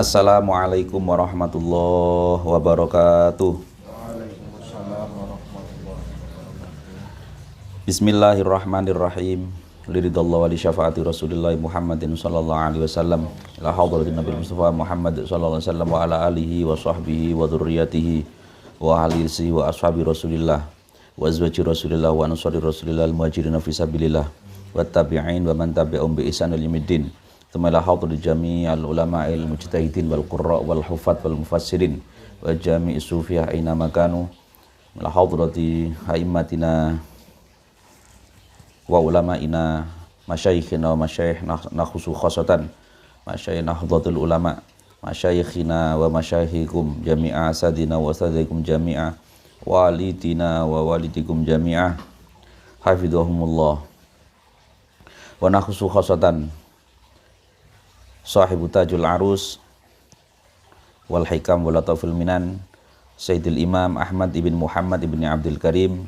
Assalamualaikum warahmatullahi wabarakatuh. Waalaikumsalam warahmatullahi wabarakatuh. Bismillahirrahmanirrahim. Liridallahu wa li syafaati Rasulillah Muhammadin sallallahu alaihi wasallam. Ila hadratin Nabi Mustafa Muhammad sallallahu alaihi wasallam wa ala alihi wa sahbihi wa dzurriyyatihi wa ahlisi wa ashabi Rasulillah wa azwaji Rasulillah wa ansari Rasulillah al-muhajirin fi sabilillah wa tabi'in wa man tabi'ahum bi ihsan ila yaumiddin. Tsumma ila hadratil jami'il ulama'il mujtahidin wal qurra wal hufat wal mufassirin wa jami'is sufiyah aina makanu. Ila hadrati aimmatina wa ulama'ina masyayikhina wa masyayikhna khusatan masyayikh nahdlatul ulama masyayikhina wa masyayikhikum jami'a asadina wa asadikum jami'a walidina wa walidikum jami'a hafidhahumullah wa nakhusu khasatan sahibu tajul arus wal hikam wal latafil minan Sayyidil Imam Ahmad ibn Muhammad ibn Abdul Karim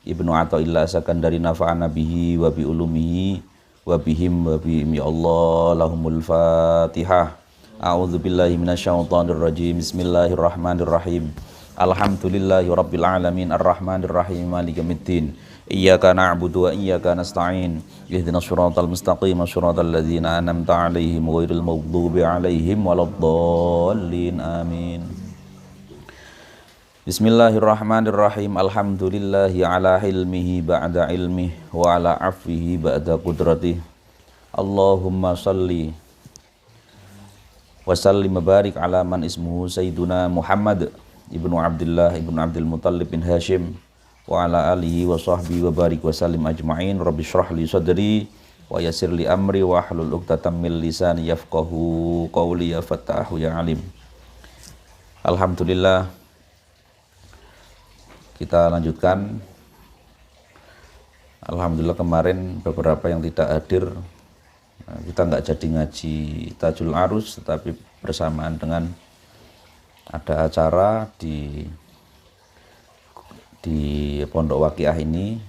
Ibnu Athaillah Sakandari nafa'ana bihi wa bi ulumihi wa bihim wa bihim ya Allah lahumul Fatihah. A'udzu billahi minasyaitonir rajim. Bismillahirrahmanirrahim. Alhamdulillahi rabbil alamin arrahmanir rahim maliki yaumiddin. Iyyaka na'budu wa iyyaka nasta'in. Ihdinas siratal mustaqim siratal ladzina an'amta 'alaihim ghairil maghdubi 'alaihim waladdallin. Amin. Bismillahirrahmanirrahim. Alhamdulillahi ala hilmihi ba'da ilmihi wa ala afwihi ba'da qudratihi. Allahumma salli wa sallim barik ala man ismuhu Sayyiduna Muhammad ibnu Abdullah ibnu Abdul Muttalib bin Hashim wa ala alihi wa sahbihi wa barik wa sallim ajma'in. Rabbi shrah li sadri wa yassir li amri wa hlul 'uqdatam min lisani yafqahu qawli ya fattahu ya alim. Alhamdulillah, kita lanjutkan. Alhamdulillah kemarin beberapa yang tidak hadir, kita nggak jadi ngaji Tajul Arus, tetapi bersamaan dengan ada acara di Pondok Waqiah ini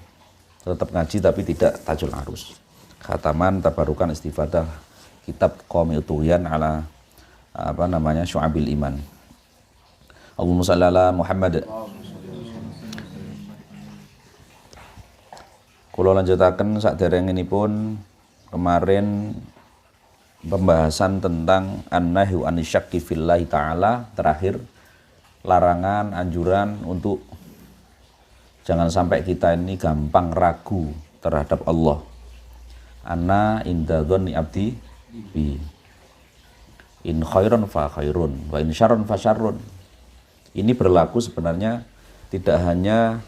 tetap ngaji tapi tidak Tajul Arus. Khataman tabarukan istifadah kitab Qawmi Utuyan ala Syu'abil Iman. Allahumma shalli ala Muhammad. Kula lanjutaken saderengipun kemarin pembahasan tentang an-nahyu anisyakki fillahi ta'ala, terakhir larangan anjuran untuk jangan sampai kita ini gampang ragu terhadap Allah. Anna inda dzanni abdi bi in khairan fa khairun wa in syarran fa syarrun. Ini berlaku sebenarnya tidak hanya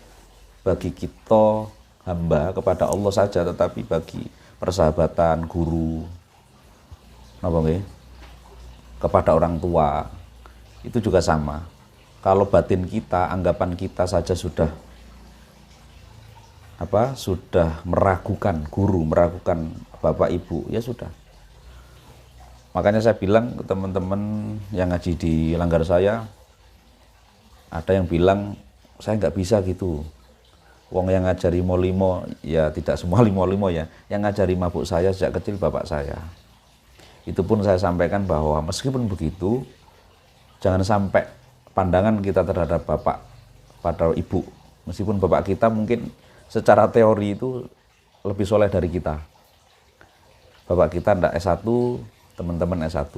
bagi kita hamba kepada Allah saja, tetapi bagi persahabatan, guru, kepada orang tua, itu juga sama. Kalau batin kita, anggapan kita saja sudah meragukan guru, meragukan bapak ibu, ya sudah. Makanya saya bilang ke teman-teman yang ngaji di langgar saya, ada yang bilang saya nggak bisa gitu. Wong yang ngajari molimo, ya tidak semua limo-limo ya. Yang ngajari mabuk saya sejak kecil bapak saya. Itu pun saya sampaikan bahwa meskipun begitu, jangan sampai pandangan kita terhadap bapak pada ibu, meskipun bapak kita mungkin secara teori itu lebih soleh dari kita. Bapak kita ndak S1, teman-teman S1.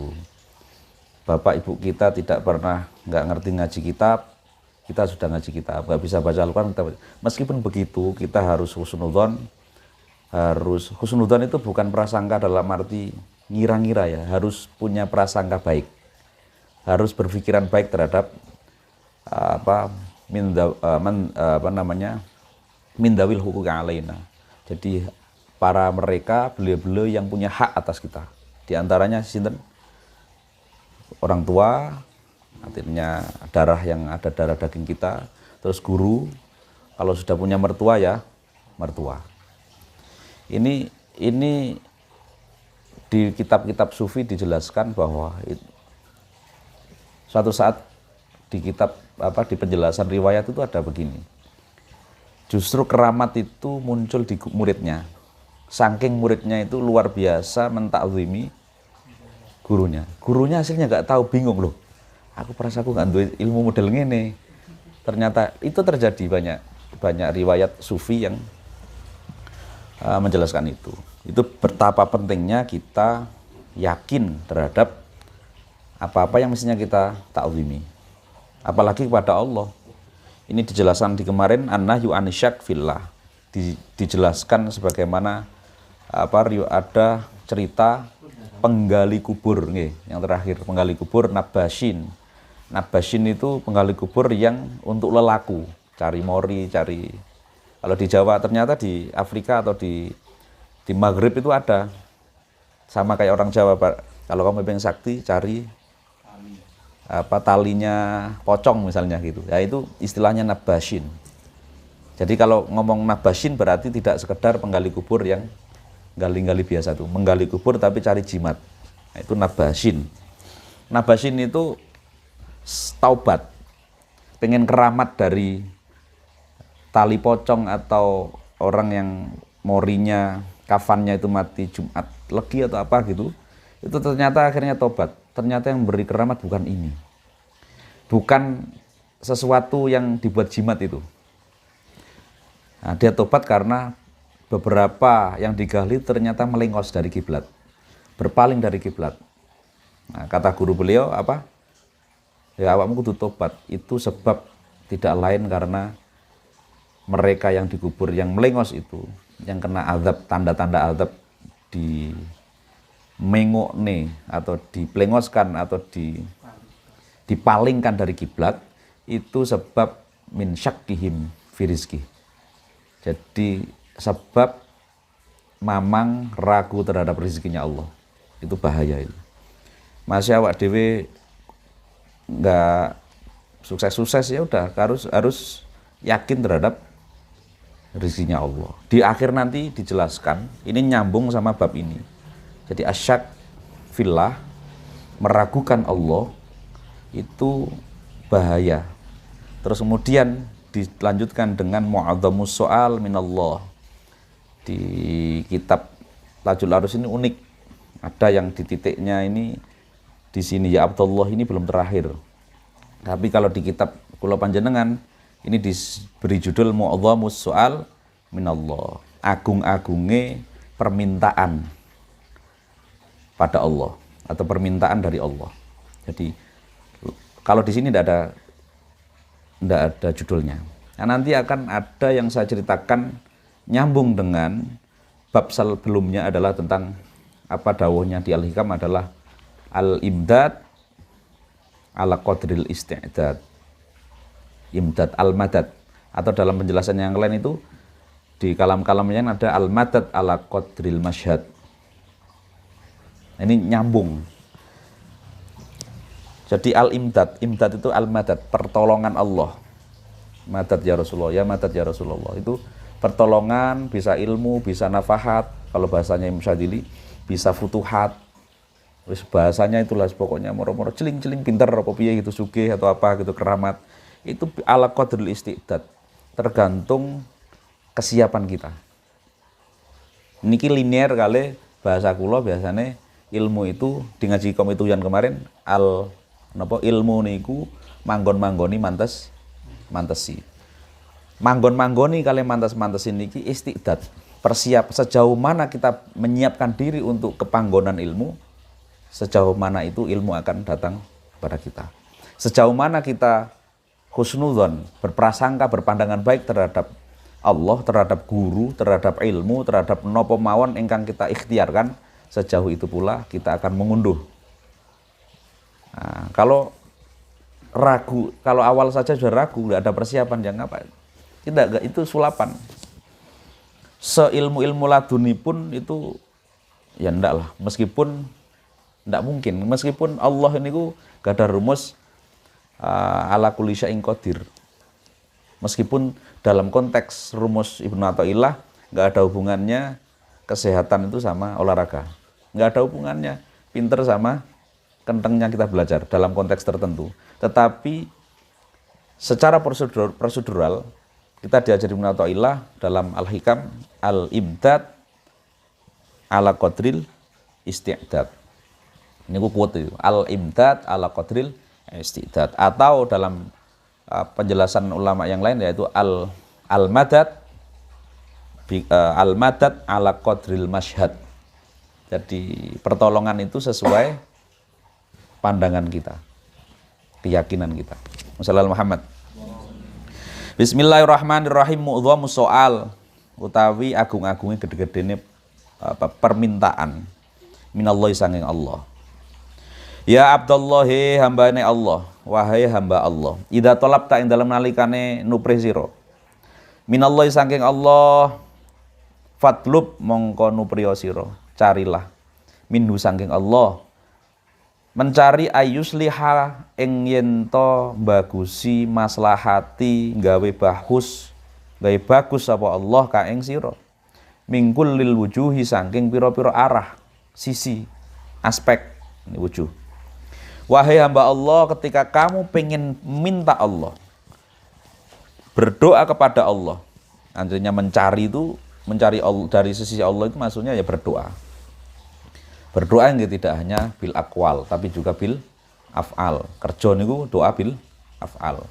Bapak ibu kita tidak pernah nggak ngerti ngaji kitab, kita sudah ngaji kitab, nggak bisa baca Al-Quran. Meskipun begitu, kita harus husnudzon. Husnudzon itu bukan prasangka dalam arti ngira-ngira ya, harus punya prasangka baik, harus berpikiran baik terhadap mindawil hukuk alaina. Jadi para mereka beliau-beliau yang punya hak atas kita, di antaranya sinten, orang tua, artinya darah yang ada darah daging kita, terus guru, kalau sudah punya mertua ya mertua. Ini di kitab-kitab sufi dijelaskan bahwa suatu saat di kitab di penjelasan riwayat itu ada begini. Justru keramat itu muncul di muridnya. Saking muridnya itu luar biasa mentakzimi Gurunya hasilnya nggak tahu, bingung loh. Aku perasa aku nggak duwe ilmu model ngene. Ternyata itu terjadi banyak riwayat sufi yang menjelaskan itu. Itu betapa pentingnya kita yakin terhadap apa-apa yang mestinya kita takwimi. Apalagi kepada Allah. Ini dijelaskan di kemarin an-nahyu anisyak fillah. Dijelaskan sebagaimana ada cerita penggali kubur nih, yang terakhir penggali kubur Nabashin. Nabashin itu penggali kubur yang untuk lelaku, cari mori, cari. Kalau di Jawa ternyata di Afrika atau di Maghrib itu ada. Sama kayak orang Jawa, Pak. Kalau kamu pengen sakti, cari talinya pocong misalnya gitu. Ya itu istilahnya Nabashin. Jadi kalau ngomong Nabashin berarti tidak sekedar penggali kubur yang gali-gali biasa tuh, menggali kubur tapi cari jimat. Nah, itu Nabashin. Nabashin itu taubat, pengen keramat dari tali pocong atau orang yang morinya, kafannya itu mati Jumat Legi atau apa gitu. Itu ternyata akhirnya tobat. Ternyata yang beri keramat bukan ini. Bukan sesuatu yang dibuat jimat itu. Nah, dia tobat karena beberapa yang digali ternyata melengos dari kiblat. Berpaling dari kiblat. Nah, kata guru beliau apa? Ya awakmu kudu tobat. Itu sebab tidak lain karena mereka yang dikubur yang melengos itu, yang kena azab, tanda-tanda azab di mengokne atau dipelengoskan atau dipalingkan dari kiblat, itu sebab min syakkihim fi rizki. Jadi sebab mamang ragu terhadap rezekinya Allah. Itu bahaya itu. Masih awak dewe nggak sukses-sukses ya udah harus yakin terhadap rezekinya Allah. Di akhir nanti dijelaskan, ini nyambung sama bab ini. Jadi asyak fillah, meragukan Allah itu bahaya. Terus kemudian dilanjutkan dengan mu'adzamus soal minallah. Di kitab Tajul Arus ini unik. Ada yang di titiknya ini di sini ya Abdullah ini belum terakhir. Tapi kalau di kitab Kula Panjenengan ini diberi judul mu'adzamus soal minallah. Agung-agunge permintaan pada Allah atau permintaan dari Allah. Jadi kalau di sini tidak ada judulnya. Nah, nanti akan ada yang saya ceritakan nyambung dengan bab sebelumnya adalah tentang apa dawuhnya di Al-Hikam adalah al-imdad ala qadril isti'dad. Imdad al-madad, atau dalam penjelasan yang lain itu di kalam-kalamnya ada al-madad ala qadril masyhad. Ini nyambung. Jadi al-imdad, imdad itu al-madad, pertolongan Allah. Madad ya Rasulullah, ya madad ya Rasulullah. Itu pertolongan, bisa ilmu, bisa nafahat, kalau bahasanya Imam Syadzili, bisa futuhat. Wis bahasanya itulah pokoknya moro-moro celing-celing pinter apa piye gitu, sugih atau apa gitu, keramat. Itu ala qadril istiqdad, tergantung kesiapan kita. Niki linear kali bahasa kula biasanya ilmu itu di ngaji kom itu yang kemarin ilmu niku manggon-manggoni mantesi. Manggon-manggoni kali mantes-mantesin niki istiqdad. Persiap sejauh mana kita menyiapkan diri untuk kepanggonan ilmu, sejauh mana itu ilmu akan datang kepada kita. Sejauh mana kita husnudzon, berprasangka, berpandangan baik terhadap Allah, terhadap guru, terhadap ilmu, terhadap nopo mawon ingkang kita ikhtiarkan, sejauh itu pula kita akan mengunduh. Nah, kalau ragu, kalau awal saja sudah ragu, tidak ada persiapan, jangan apa? Tidak, itu sulapan. Seilmu-ilmu laduni pun itu ya ndak lah, meskipun ndak mungkin, meskipun Allah ini ku gak ada rumus ala kulli syai'in qadir. Meskipun dalam konteks rumus Ibnu Athaillah nggak ada hubungannya kesehatan itu sama olahraga. Nggak ada hubungannya pinter sama kentengnya kita belajar dalam konteks tertentu. Tetapi secara prosedural kita diajari Ibnu Athaillah dalam Al-Hikam al-imdad ala qadril isti'dad. Ini ku quote itu. Al-imdad ala qadril istidad. Atau dalam penjelasan ulama yang lain yaitu al-madad al-madad ala qadril masyhad. Jadi pertolongan itu sesuai pandangan kita, keyakinan kita. Wassalamualaikum Muhammad. Bismillahirrahmanirrahim. Mu'dhamu soal utawi agung-agungnya gede-gedene permintaan minallahi sanging Allah. Ya Abdullah, hambane Allah, wahai hamba Allah. Idza talabta ing dalem nalikane nuprih sira. Minallahi saking Allah, fatlub mongko nupriya sira, carilah. Minhu saking Allah, mencari ayusliha ing yen to bagusi maslahati gawe bagus apa Allah ka ing sira. Mingkul lil wujuhi saking pira-pira arah, sisi, aspek ini wujuh. Wahai hamba Allah, ketika kamu pengen minta Allah, berdoa kepada Allah, artinya mencari Allah dari sisi Allah itu maksudnya ya berdoa. Berdoa yang tidak hanya bil akwal, tapi juga bil af'al. Kerja niku doa bil af'al.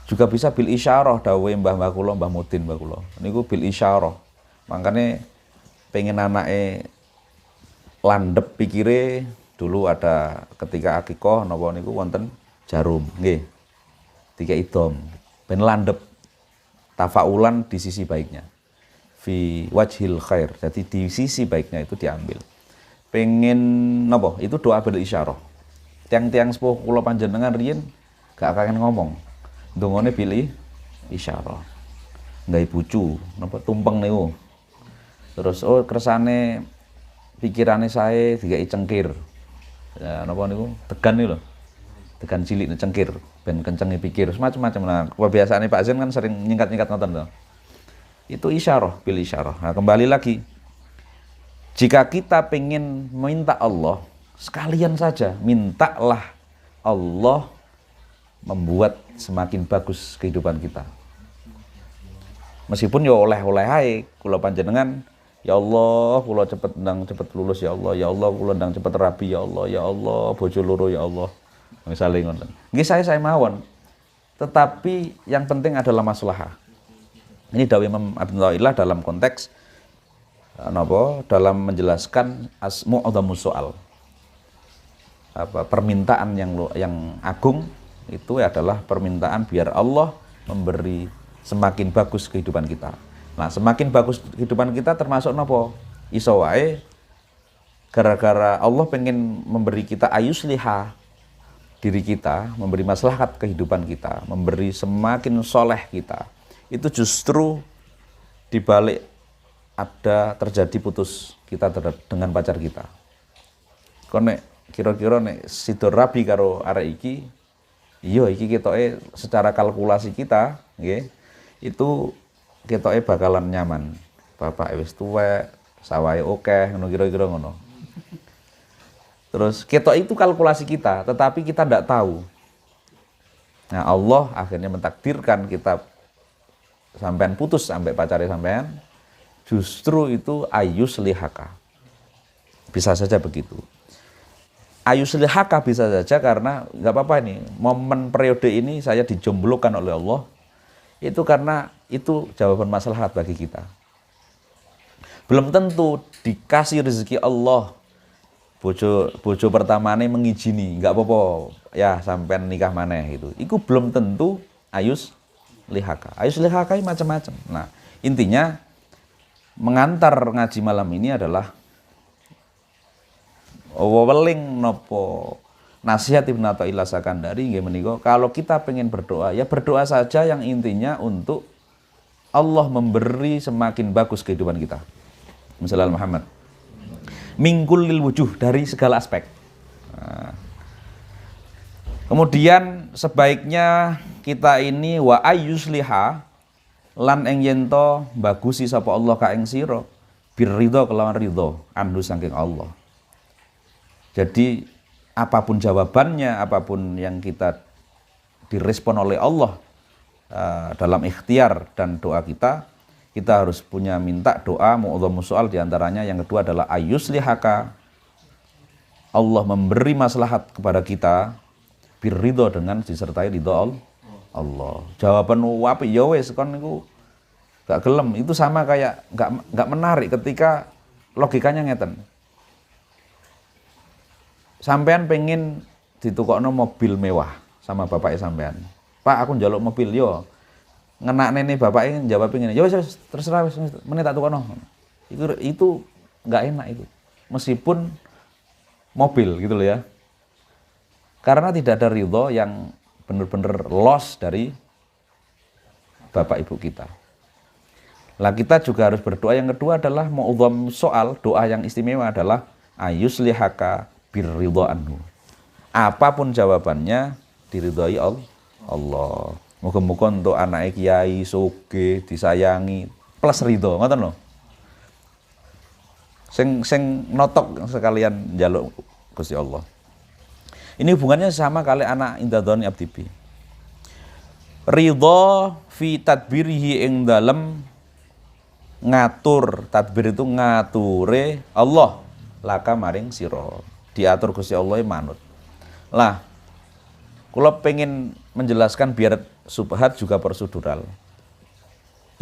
Juga bisa bil isyarah, dawuhe mbah kula, Mbah Mudin mbah kula. Niku bil isyarah. Makanya pengen anake landep pikire. Dulu ada ketika akikoh napa niku wonten jarum nggih. Dikai dom ben landep tafaulan di sisi baiknya. Fi wajhil khair. Jadi di sisi baiknya itu diambil. Pengen napa? Itu doa bil isyarah. Tiang-tiang sepuh kula panjenengan riyen gak kangen ngomong. Ndongone bil isyarah. Nggawe bucu napa tumpeng niku. Terus kersane pikirane sae dikai cengkir. Ya napa niku tegan niku lho. Tegan cilik cengkir ben kencenge pikir semacam-macam. Nah, kebiasaane Pak Zain kan sering nyingkat-nyingkat ngoten to. Itu isyarah bil isyarah. Nah, kembali lagi. Jika kita pengen minta Allah, sekalian saja mintalah Allah membuat semakin bagus kehidupan kita. Meskipun ya oleh-oleh ae kula panjenengan. Ya Allah, kula cepet lulus ya Allah kula ndang cepet rabi ya Allah, bojo loro ya Allah. Misale ngoten. Nggih saya mawon. Tetapi yang penting adalah maslahah. Ini dawuh Imam Abdullah dalam konteks dalam menjelaskan mu'dhamus soal. Permintaan yang agung itu adalah permintaan biar Allah memberi semakin bagus kehidupan kita. Nah, semakin bagus kehidupan kita termasuk napa? Iso wae gara-gara Allah pengen memberi kita ayusliha diri kita, memberi maslahat kehidupan kita, memberi semakin soleh kita. Itu justru dibalik ada terjadi putus kita dengan pacar kita. Konek kira-kira nek sido rabi karo arek iki, iya iki ketoke secara kalkulasi kita, nggih, itu ketoke bakalan nyaman. Bapak wis tuwek, sawahe akeh, ngono kira-kira ngono. Terus ketok itu kalkulasi kita, tetapi kita tidak tahu. Nah, Allah akhirnya mentakdirkan kita sampean putus sampai pacare sampean, justru itu ayuslihaka. Bisa saja begitu. Ayuslihaka bisa saja karena nggak apa-apa ini, momen periode ini saya dijomblokan oleh Allah, itu karena itu jawaban maslahat bagi kita. Belum tentu dikasih rezeki Allah bojo pertamane mengizini, nggak apa-apa ya sampean nikah maneh itu. Iku belum tentu ayus lihaka. Ayus lihaka macam-macam. Nah, intinya mengantar ngaji malam ini adalah weweling nopo nasihat Ibnu Athaillah Sakandari nggih menika, kalau kita pengen berdoa ya berdoa saja yang intinya untuk Allah memberi semakin bagus kehidupan kita. Misalnya Muhammad. Mingkul lil wujuh, dari segala aspek. Nah. Kemudian sebaiknya kita ini wa ayyusliha lan ing yento bagusi sapa Allah ka ing sira birridha kelawan ridha anhu saking Allah. Jadi apapun jawabannya, apapun yang kita direspon oleh Allah dalam ikhtiar dan doa kita harus punya minta doa mu'dhamus soal, diantaranya yang kedua adalah ayuslihaka Allah memberi maslahat kepada kita birridho dengan disertai ridho Allah. Jawaban apik ya wis kon niku gak gelem, itu sama kayak gak menarik ketika logikanya ngeten. Sampean pengen ditukokno mobil mewah sama bapaknya sampean. Pak, aku njaluk mobil yo. Ngenakne ne bapaknya jawab pengen. Ya wis terserah wis meneh tak tukokno. Itu enggak enak itu. Meskipun mobil gitu loh ya. Karena tidak ada ridho yang benar-benar loss dari bapak ibu kita. Lah kita juga harus berdoa. Yang kedua adalah mu'adzam soal, doa yang istimewa adalah ayuslihaka birridho anhu. Apapun jawabannya diridhoi Allah. Moga-moga untuk anak kiai sugih disayangi plus ridho, ngoten lho. Sing notok sekalian njaluk Gusti Allah. Ini hubungannya sama kali anak indadoni abdibi. Ridho fi tadbirihi ing dalem ngatur, tadbir itu ngature Allah laka maring sira. Diatur Gusti Allah manut. Lah, kula pengen menjelaskan biar subhat juga prosedural.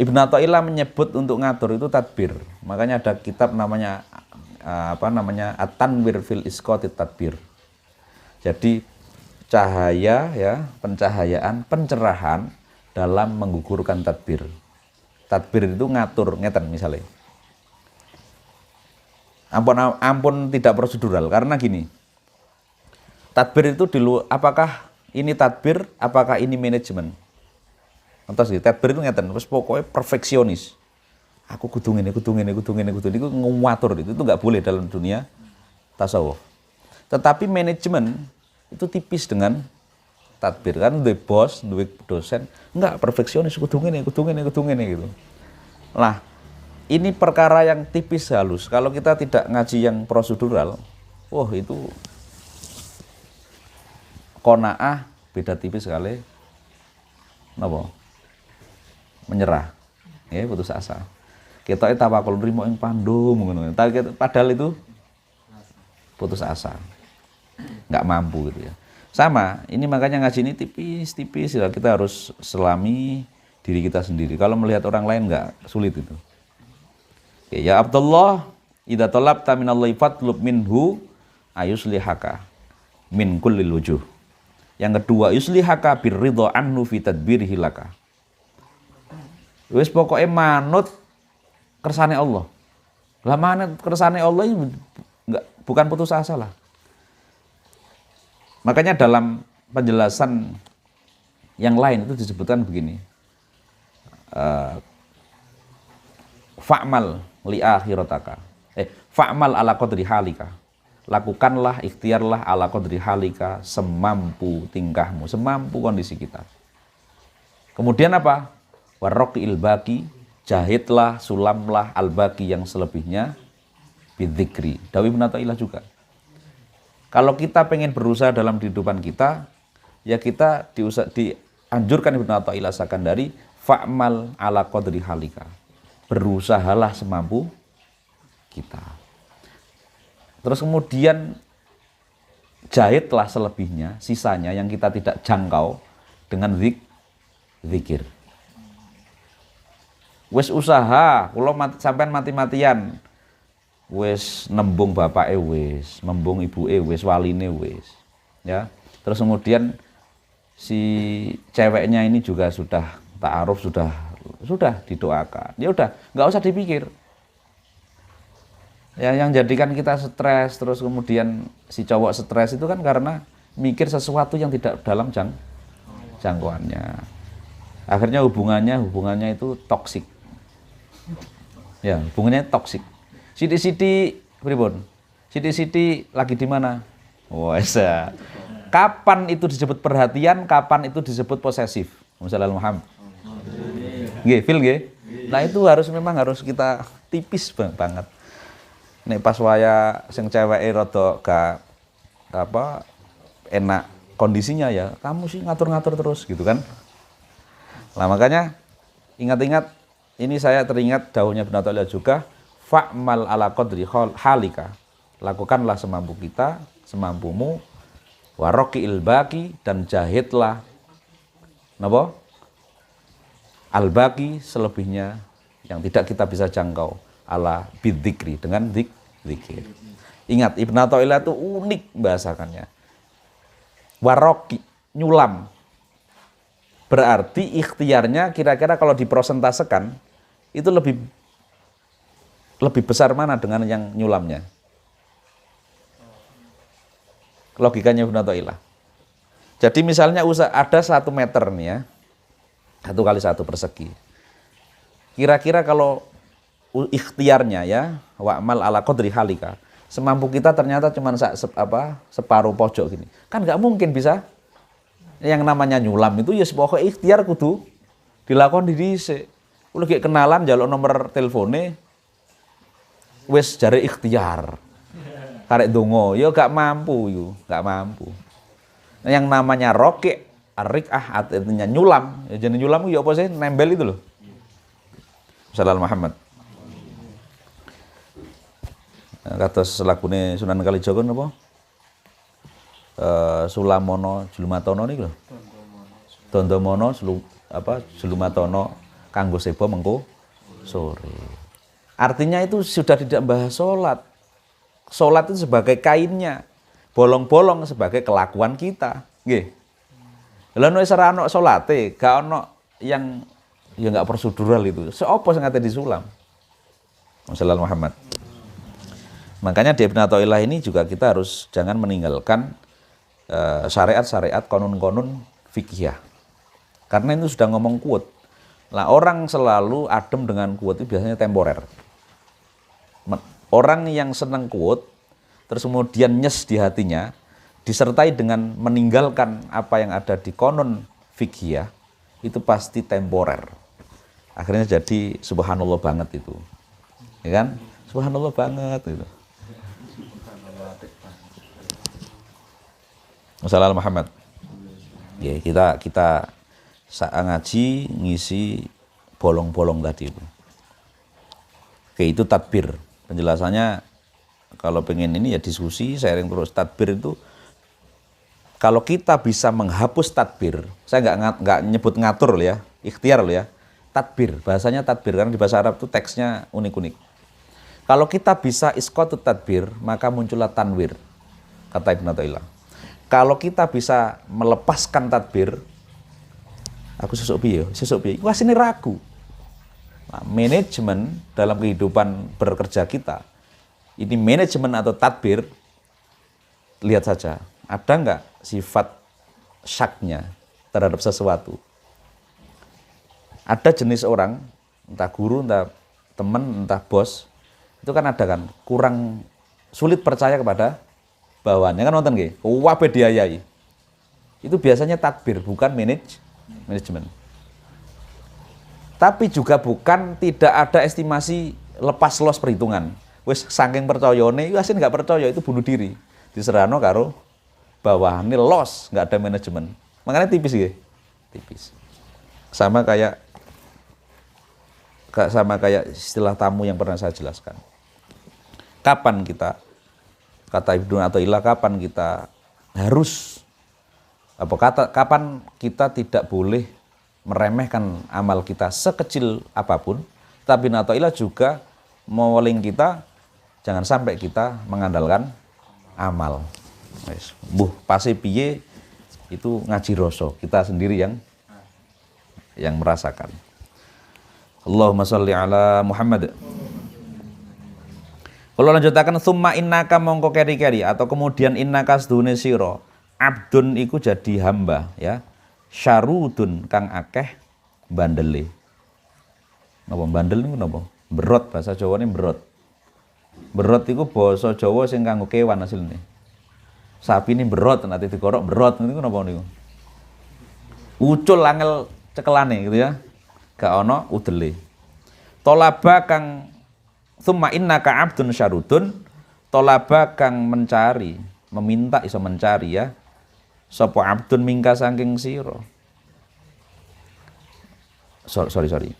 Ibnu Athaillah menyebut untuk ngatur itu tadbir. Makanya ada kitab namanya At-Tanwir fil Isqatit Tadbir. Jadi cahaya ya, pencahayaan, pencerahan dalam menggugurkan tadbir. Tadbir itu ngatur, ngeten misalnya. Ampun tidak prosedural karena gini. Tadbir itu apakah ini tadbir, apakah ini manajemen? Entos iki, tadbir itu ngeten, wis pokoknya perfeksionis. Aku kudu ngene, iku ngatur itu enggak boleh dalam dunia tasawuf. Tetapi manajemen itu tipis dengan tadbir kan, duwe bos, duwe dosen, enggak perfeksionis, kudu ngene gitu. Lah, ini perkara yang tipis halus. Kalau kita tidak ngaji yang prosedural, itu qanaah beda tipis sekali. Napa? Menyerah. Ya, putus asa. Kita tawakal nrimo ing pandum ngono. Padahal itu putus asa. Enggak mampu gitu ya. Sama, ini makanya ngaji ini tipis-tipis ya, kita harus selami diri kita sendiri. Kalau melihat orang lain enggak sulit itu. Oke, ya Abdullah, idza talabta minallahi fatlub minhu ayuslihaka min kullil wujuh. Yang kedua, yuslihaka birridha anhu fi tadbirihi laka. Wis pokoke manut kersane Allah. Lah manut kersane Allah ini bukan putus asa lah. Makanya dalam penjelasan yang lain itu disebutkan begini. Fa'mal li akhirataka. Fa'mal ala qadri halika. Lakukanlah, ikhtiarlah ala qadri halika, semampu tingkahmu, semampu kondisi kita. Kemudian apa? Warroqil baqi, jahitlah, sulamlah al-baqi yang selebihnya bidzikri. Dawi Ibnu Athaillah juga. Kalau kita pengen berusaha dalam kehidupan kita, ya kita dianjurkan Ibnu Athaillah Sakandari, fa'mal ala qadri halika. Berusahalah semampu kita. Terus kemudian jahitlah selebihnya, sisanya yang kita tidak jangkau dengan zikir. Wis usaha, kula sampean mati-matian. Wis nembung bapake wis, nembung ibuke wis, waline wis. Ya. Terus kemudian si ceweknya ini juga sudah ta'aruf, sudah didoakan. Ya udah, enggak usah dipikir. Ya, yang jadikan kita stres, terus kemudian si cowok stres itu kan karena mikir sesuatu yang tidak dalam jangkauannya. Akhirnya hubungannya itu toksik. Ya, hubungannya toksik. Siti-siti pripun? Siti-siti lagi di mana? Wes. Kapan itu disebut perhatian, kapan itu disebut posesif? Misalnya Muhammad. Nggih, feel nggih. Nah, itu memang harus kita tipis banget. Nek pas waya sing ceweke rada gak enak kondisinya ya, kamu sih ngatur-ngatur terus gitu kan. Nah, makanya ingat-ingat, ini saya teringat dawuhnya Ibnu Athaillah juga, fa'mal ala qadri halika. Lakukanlah semampu kita, semampumu, waroqi'il baqi, dan jahitlah napa? Al-baqi, selebihnya yang tidak kita bisa jangkau, ala bidzikri, dengan zikir. Ingat, Ibnu Athaillah itu unik bahasakannya. Waroqi, nyulam. Berarti ikhtiarnya kira-kira kalau diprosentasekan itu lebih besar mana dengan yang nyulamnya? Logikanya Ibnu Athaillah. Jadi misalnya ada 1 meter nih ya, 1 kali 1 persegi. Kira-kira kalau ikhtiarnya ya, wa'mal ala qadri halika, semampu kita ternyata cuma separuh pojok gini. Kan nggak mungkin bisa. Yang namanya nyulam itu ya pokoknya ikhtiar kudu dilakukan di dhisik. Kuwi lagi kenalan njaluk nomor telpone wis jare ikhtiar. Karek donga ya gak mampu yo, gak mampu. Nah, yang namanya roqi' ar-riqah artinya nyulam. Ya jenenge nyulam ya apa sih? Nembel itu loh. Sallallahu Muhammad. Kados lagune Sunan Kalijaga napa? Sulamono Julumatono niku lho. Dondomono Julumatono kanggo seba mengko sore. Artinya itu sudah tidak bahas salat. Salat itu sebagai kainnya, bolong-bolong sebagai kelakuan kita, nggih. Lha nek ora ana salate, gak ana yang ya enggak prosedural itu. Sopo sing ngate disulam? Sallallahu Muhammad. Makanya di Ibnu Athaillah ini juga kita harus jangan meninggalkan syariat-syariat konon-konon fikih. Karena itu sudah ngomong kuat. Nah, orang selalu adem dengan kuat itu biasanya temporer. Orang yang senang kuat terus kemudian nyes di hatinya disertai dengan meninggalkan apa yang ada di konon fikih itu pasti temporer. Akhirnya jadi subhanallah banget itu. Ya kan? Subhanallah banget itu. Wassalamualaikum Muhammad. Ya, kita saat ngaji ngisi bolong-bolong tadi itu. Oke, itu tadbir. Penjelasannya kalau pengen ini ya diskusi, sharing terus. Tadbir itu kalau kita bisa menghapus tadbir, saya nggak nyebut ngatur loh ya, ikhtiar loh ya. Tadbir, bahasanya tadbir karena di bahasa Arab itu teksnya unik-unik. Kalau kita bisa isqatut tadbir, maka muncullah tanwir, kata Ibnu Athaillah. Kalau kita bisa melepaskan tadbir, aku sesuk piye? Wah, sini ragu. Nah, manajemen dalam kehidupan bekerja kita, ini manajemen atau tadbir, lihat saja, ada nggak sifat syaknya terhadap sesuatu? Ada jenis orang, entah guru, entah teman, entah bos, itu kan ada kan, kurang sulit percaya kepada bawahannya kan nonton nggih, wabe diayai. Itu biasanya tadbir, bukan manajemen. Tapi juga bukan tidak ada estimasi lepas los perhitungan. Wis saking percayane, wis nggak percaya itu bunuh diri. Diserahno karo bawahane los, nggak ada manajemen. Makanya tipis nggih. Tipis. Sama kayak istilah tamu yang pernah saya jelaskan. Kapan kita, kata Ibnu Athaillah, kapan kita harus kapan kita tidak boleh meremehkan amal kita sekecil apapun, tapi Ibnu Athaillah juga meweling kita jangan sampai kita mengandalkan amal. Wis, mbuh pase piye itu ngaji rasa, kita sendiri yang merasakan. Allahumma sholli ala Muhammad. Kalau lanjutakan summa innaka mongko keri-keri atau kemudian innaka sedune sira abdun iku jadi hamba ya. Syarudun kang akeh bandele. Napa bandel niku napa? Berot, bahasa Jawa ini berot. Berot iku basa Jawa sing kanggo kewan asline. Sapi ini berot nanti dikorok berot niku napa niku? Ucul angel cekelane gitu ya. Gak ono udele. Tolaba kang summa innaka abdun syarudun, tolaba kang mencari, meminta iso mencari ya. Sapa abdun mingka saking sira. Sorry.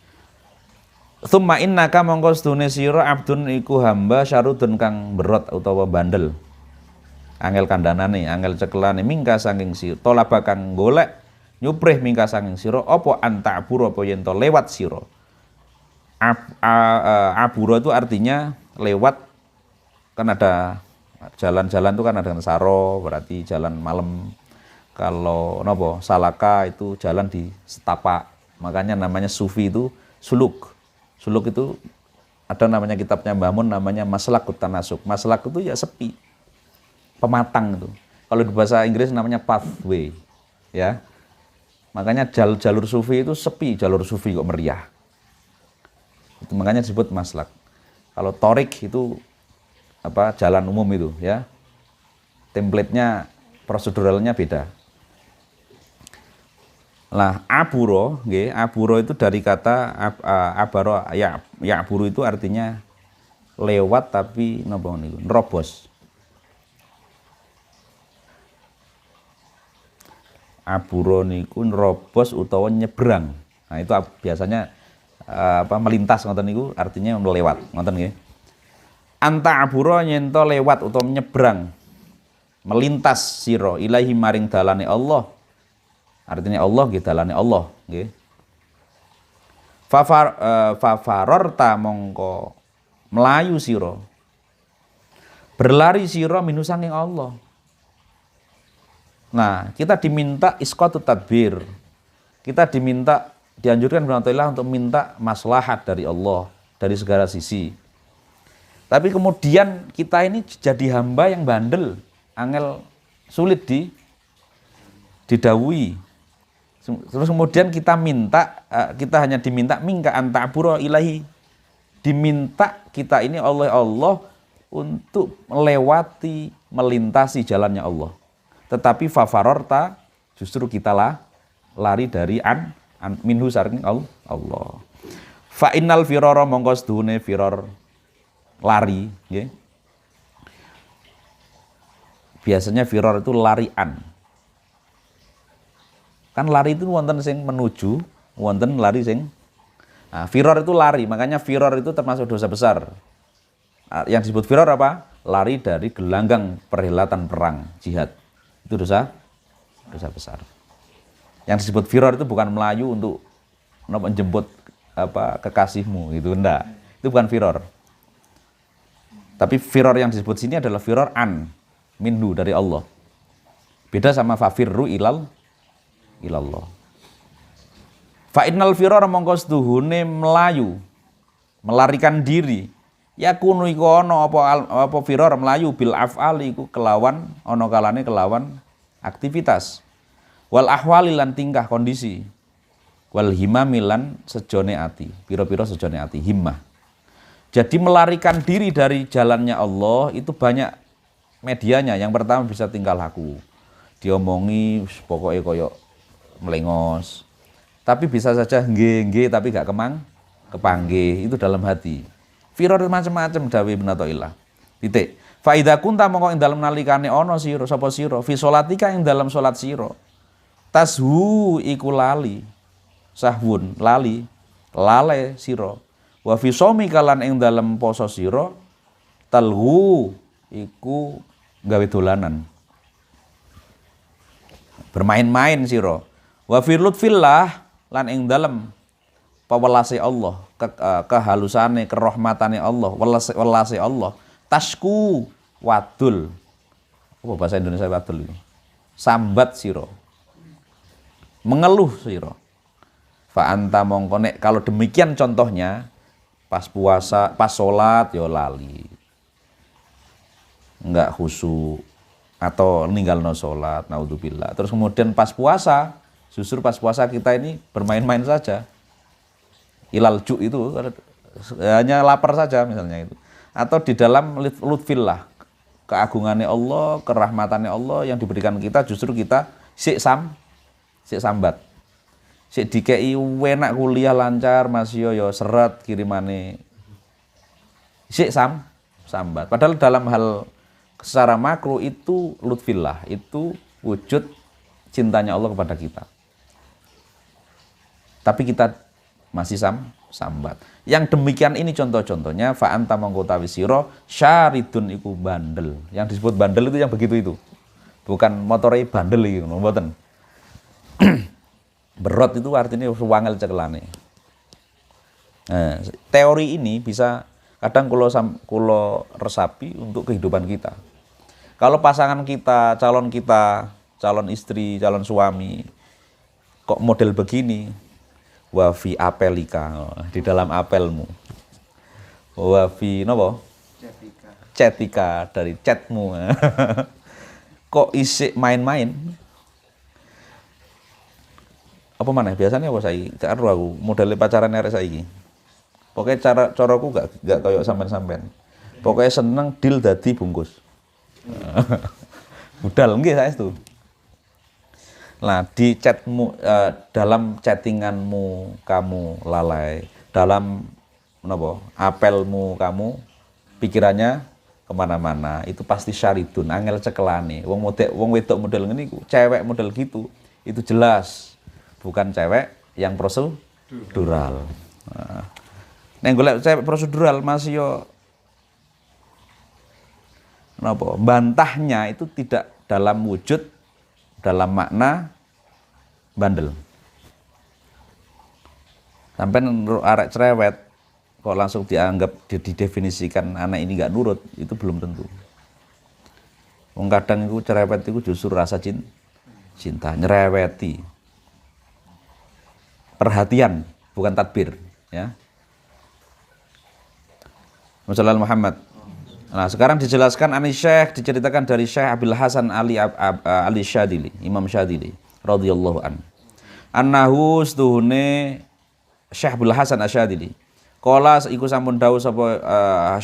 Summa innaka mongko sedune sira abdun iku hamba syarudun kang berot utawa bandel. angel kandhanane, angel cekelane mingka saking sira, tolaba kang golek nyuprih mingka saking sira apa anta'bura apa yen to lewat sira. Abura itu artinya lewat, kan ada jalan-jalan itu kan ada saro, berarti jalan malam. Kalau nopo salaka itu jalan di setapak, makanya namanya sufi itu suluk. Suluk itu ada namanya kitabnya Mbah Mun namanya Maslakut Tanasuk. Maslak itu ya sepi, pematang itu. Kalau di bahasa Inggris namanya pathway, ya. Makanya jalur sufi itu sepi, jalur sufi kok meriah. Itu makanya disebut maslak. Kalau torik itu apa jalan umum itu, ya. Template-nya, proseduralnya beda. Nah, aburo, nggih, aburo itu dari kata abaro ya aburo itu artinya lewat tapi napa niku nerobos. Aburo niku nerobos utawa nyebrang. Nah, itu biasanya melintas ngoten niku artinya melewat, ngoten nggih. Anta aburo nyento lewat utawa nyebrang. Melintas sira ilahi maring dalane Allah. Artinya Allah nggih dalane Allah nggih. Fafarorta mongko melayu sira. Berlari sira minu saking Allah. Nah, kita diminta isqatut tadbir. Kita dianjurkan Allah untuk minta maslahat dari Allah dari segala sisi. Tapi kemudian kita ini jadi hamba yang bandel, angel sulit didawui. Terus kemudian kita hanya diminta mingka anta'bura ilahi. Diminta kita ini oleh Allah untuk melewati, melintasi jalannya Allah. Tetapi fafarorta justru kita lari dari minhu saking Allah. Fa innal firara mongko sedune firor lari, nggih. Biasanya firor itu larian. Kan lari itu wonten sing menuju, wonten lari sing firor itu lari, makanya firor itu termasuk dosa besar. Yang disebut firor apa? Lari dari gelanggang perhelatan perang jihad. Itu dosa besar. Yang disebut firor itu bukan melayu untuk menjemput kekasihmu, gitu enggak. Itu bukan firor. Tapi firor yang disebut sini adalah firor minhu dari Allah. Beda sama fafirru ilallah. Fa innal firara mongko seduhune melayu, melarikan diri. Yakunu iku ana apa firar melayu bil af'ali iku kelawan ana kalane kelawan aktivitas. Wal ahwali lan tingkah kondisi. Wal himami lan sejone ati. Pira-pira sejone ati, himmah. Jadi melarikan diri dari jalannya Allah itu banyak medianya. Yang pertama bisa tingkah laku. Diomongi pokoknya koyok melengos, tapi bisa saja nggih tapi gak kepanggih, itu dalam hati. Firor macam-macam dawe Ibnu Athaillah. Titik. Fa idza kunta mongko ing dalem nalikane ana sira sapa sira fi sholatika ing dalem salat sira. Tashu iku lali. Sahwun lali, lale sira. Wa fi shaumika lan ing dalem poso sira talhu iku gawe dolanan. Bermain-main sira. Wa fi lutfillah lan ing dalem pawelase Allah, kehalusane, kerahmatane Allah, welase Allah. Tasku wadul. Apa bahasa Indonesia wadul itu? Sambat sira. Mengeluh sira. Fa anta mongko nek kalau demikian contohnya pas puasa, pas salat ya lali. Enggak khusyuk atau ninggalno salat, naudzubillah. Terus kemudian pas puasa, justru pas puasa kita ini bermain-main saja. Ilal ju itu hanya lapar saja misalnya itu. Atau di dalam lutfillah, keagungannya Allah, kerahmatannya Allah yang diberikan kita justru kita sik sambat. Sik dikei enak kuliah lancar, masih yo seret kirimane. Sik sambat. Padahal dalam hal secara makro itu lutfillah, itu wujud cintanya Allah kepada kita. Tapi kita masih sambat. Yang demikian ini contoh-contohnya fa anta mongko utawi sira syaridun iku bandel. Yang disebut bandel itu yang begitu itu. Bukan motore bandel iki ngono mboten. Berot itu artinya wangel cekelane. Nah, teori ini bisa kadang kulo resapi untuk kehidupan kita. Kalau pasangan kita, calon istri, calon suami kok model begini, wa fi apelika, di dalam apelmu. Wa fi napa? Chatika dari chatmu. Kok isik main-main? Apa mana biasanya apa saiki? Karo aku model pacaran arek saiki. Pokoknya caraku gak kayak sampean-sampean. Pokoknya seneng deal dadi bungkus. Budal nggih saestu. Nah, di chatmu dalam chattinganmu kamu lalai, dalam napa? Apelmu kamu pikirannya kemana-mana, itu pasti syaridun, angel cekelane. Wong wedok model ngene iku, cewek model gitu, itu jelas bukan cewek yang prosedural. Nah, nek golek cewek prosedural masih yo napa? Bantahnya itu tidak dalam wujud, dalam makna bandel. Sampai arek cerewet kok langsung dianggap didefinisikan anak ini nggak nurut, itu belum tentu. Wong kadang itu cerewet itu justru rasa cinta, nyereweti. Perhatian, bukan tadbir, ya. Muhammad Muhammad. Nah, sekarang dijelaskan Syekh, diceritakan dari Syekh Abil Hasan Ali Syadili, Imam Syadili radhiyallahu an. Annahu stuhune Syekh Abil Hasan Asyadili. Qala iku sampun dawuh sapa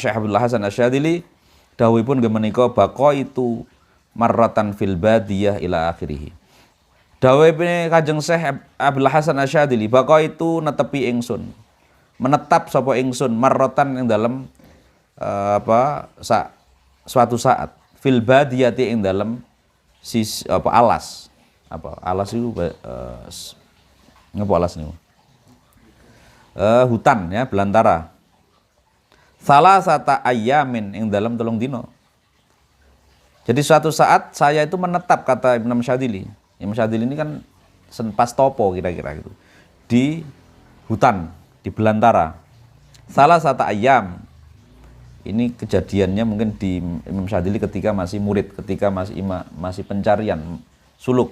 Syekh Abil Hasan Asyadili, dawuhipun nggih menika baqa itu marratan fil badiyah ila akhirih. Dawuhipun Kanjeng Syekh Abil Hasan Asyadili, baqa itu netepi ingsun. Menetap sapa ingsun marratan ing dalem suatu saat fil badiyati ing dalem alas itu ngapa alas niku hutan ya, belantara. Salasata ayamin ing dalem 3 dina. Jadi suatu saat saya itu menetap, kata Imam Syadili. Imam Syadili ini kan pas topo kira-kira gitu di hutan, di belantara. Salasata ayam. Ini kejadiannya mungkin di Imam Syadili ketika masih murid, ketika masih pencarian suluk.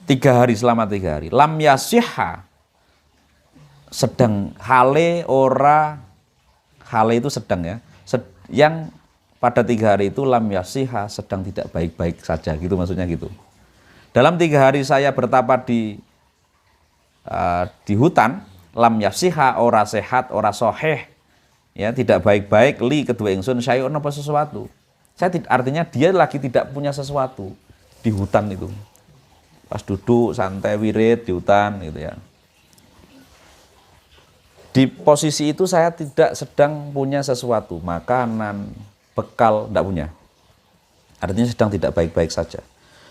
3 hari, selama 3 hari. Lam yasihha, sedang hale itu sedang ya. Yang pada 3 hari itu lam yasihha, sedang tidak baik-baik saja, gitu maksudnya gitu. Dalam 3 hari saya bertapa di hutan, lam yasihha, ora sehat, ora soheh. Ya, tidak baik-baik li kedua ingsun syai'un apa sesuatu. Artinya dia lagi tidak punya sesuatu di hutan itu. Pas duduk santai wirid di hutan gitu ya. Di posisi itu saya tidak sedang punya sesuatu, makanan, bekal enggak punya. Artinya sedang tidak baik-baik saja.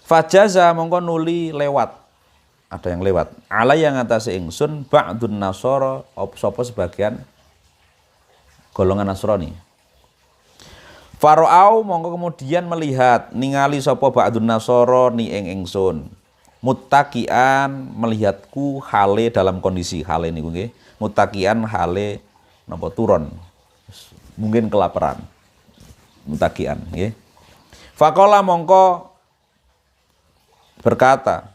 Fajaza mongko nuli lewat. Ada yang lewat. Ala yang atase ingsun ba'dun nasara sapa sebagian golongan Nasrani. Faro'au mongko kemudian melihat ningali sapa ba'dun nasara ni ing ingsun. Muttaqian melihatku hale dalam kondisi hale niku nggih. Muttaqian hale napa turun. Mungkin kelaparan. Muttaqian nggih. Faqala mongko berkata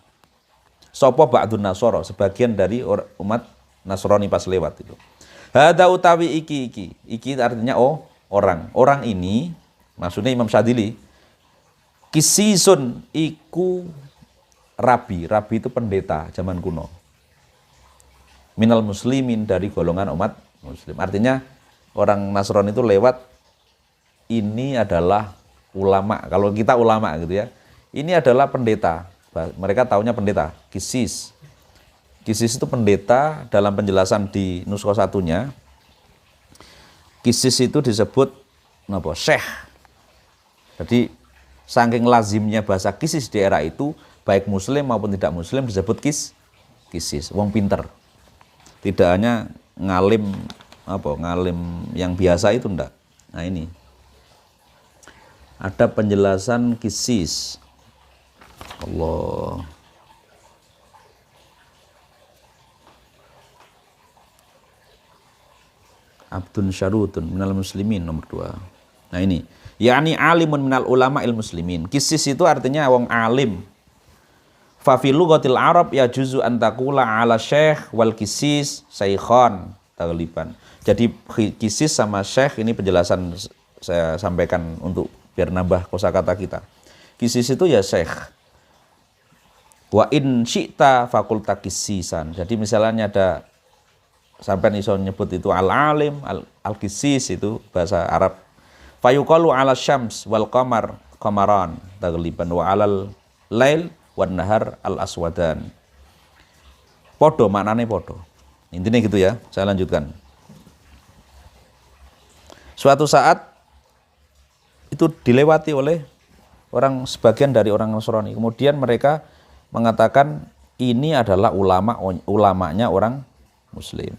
sapa ba'dun nasara, sebagian dari umat Nasrani pas lewat itu. Hada utawi iki artinya orang ini maksudnya Imam Syadili kisisun iku rabi itu pendeta zaman kuno, minal muslimin dari golongan umat muslim. Artinya orang Nasrani itu lewat, ini adalah ulama, kalau kita ulama gitu ya, ini adalah pendeta, mereka taunya pendeta, kisis itu pendeta. Dalam penjelasan di nuskha satunya, kisis itu disebut apa? Syekh. Jadi saking lazimnya bahasa kisis di era itu, baik muslim maupun tidak muslim disebut kisis, wong pinter. Tidak hanya ngalim ngalim yang biasa itu enggak. Nah ini ada penjelasan kisis. Allah. Abdun syarutun minal muslimin nomor 2. Nah ini, yakni alimun minal ulama il muslimin. Kisis itu artinya wong alim. Fa fi lughatil Arab ya juzu an taqula ala syekh wal kisis syaikhan tagliban. Jadi kisis sama syekh ini penjelasan saya sampaikan untuk biar nambah kosakata kita. Kisis itu ya syekh. Wa in syi'ta fakulta kisisan. Jadi misalnya ada sampai iso nyebut itu al-alim, al-kisis itu bahasa Arab. Fayuqalu ala syams wal qamar qamaran tagliban wa alal lail wan nahar al-aswadan. Podo maknane podo. Intinya gitu ya, saya lanjutkan. Suatu saat itu dilewati oleh sebagian dari orang Nasrani. Kemudian mereka mengatakan ini adalah ulamanya orang Muslim.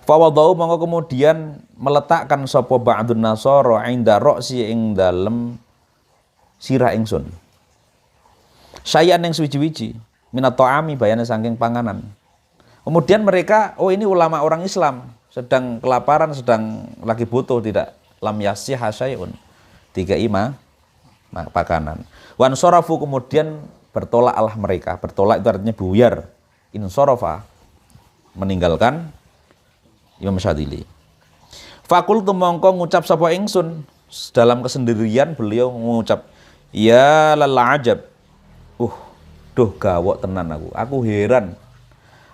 Fawadau mongko kemudian meletakkan sapa ba'dun nasara inda ra'si ing dalem sirah ingsun. Sayan yang suwi-wiji minat ta'ami bayane saking panganan. Kemudian mereka, oh ini ulama orang Islam, sedang kelaparan, sedang lagi butuh, tidak lam yasih hasyaiun. 3 makanan. Wan sarafu kemudian bertolak Allah mereka. Bertolak itu artinya buyar. Insarafa meninggalkan Imam Syadili. Fakultu mongko ngucap sapa ingsun dalam kesendirian beliau mengucap ya lala ajab. Duh gawok tenan aku heran.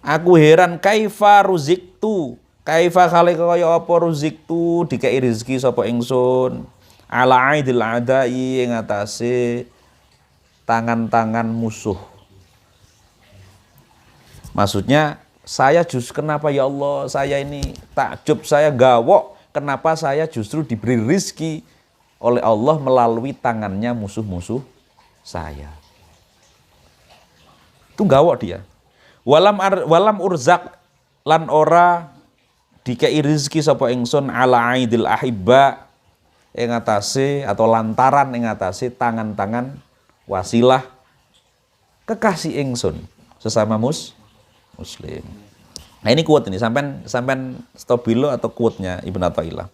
Aku heran kaifa ruziktu. Kaifa khali kaya apa ruziktu dikei rezeki sapa ingsun. Ala aidil adai ing atase tangan-tangan musuh. Maksudnya saya justru kenapa ya Allah saya ini takjub, saya gawok kenapa saya justru diberi rezeki oleh Allah melalui tangannya musuh-musuh saya. Itu gawok dia. Walam urzak lan ora dikei rezeki sapa ingsun ala aidil ahibba ing atase atau lantaran ing atase tangan-tangan wasilah kekasih ingsun sesama muslim. Nah ini quote ini sampean stabilo atau quote-nya Ibnu Athaillah.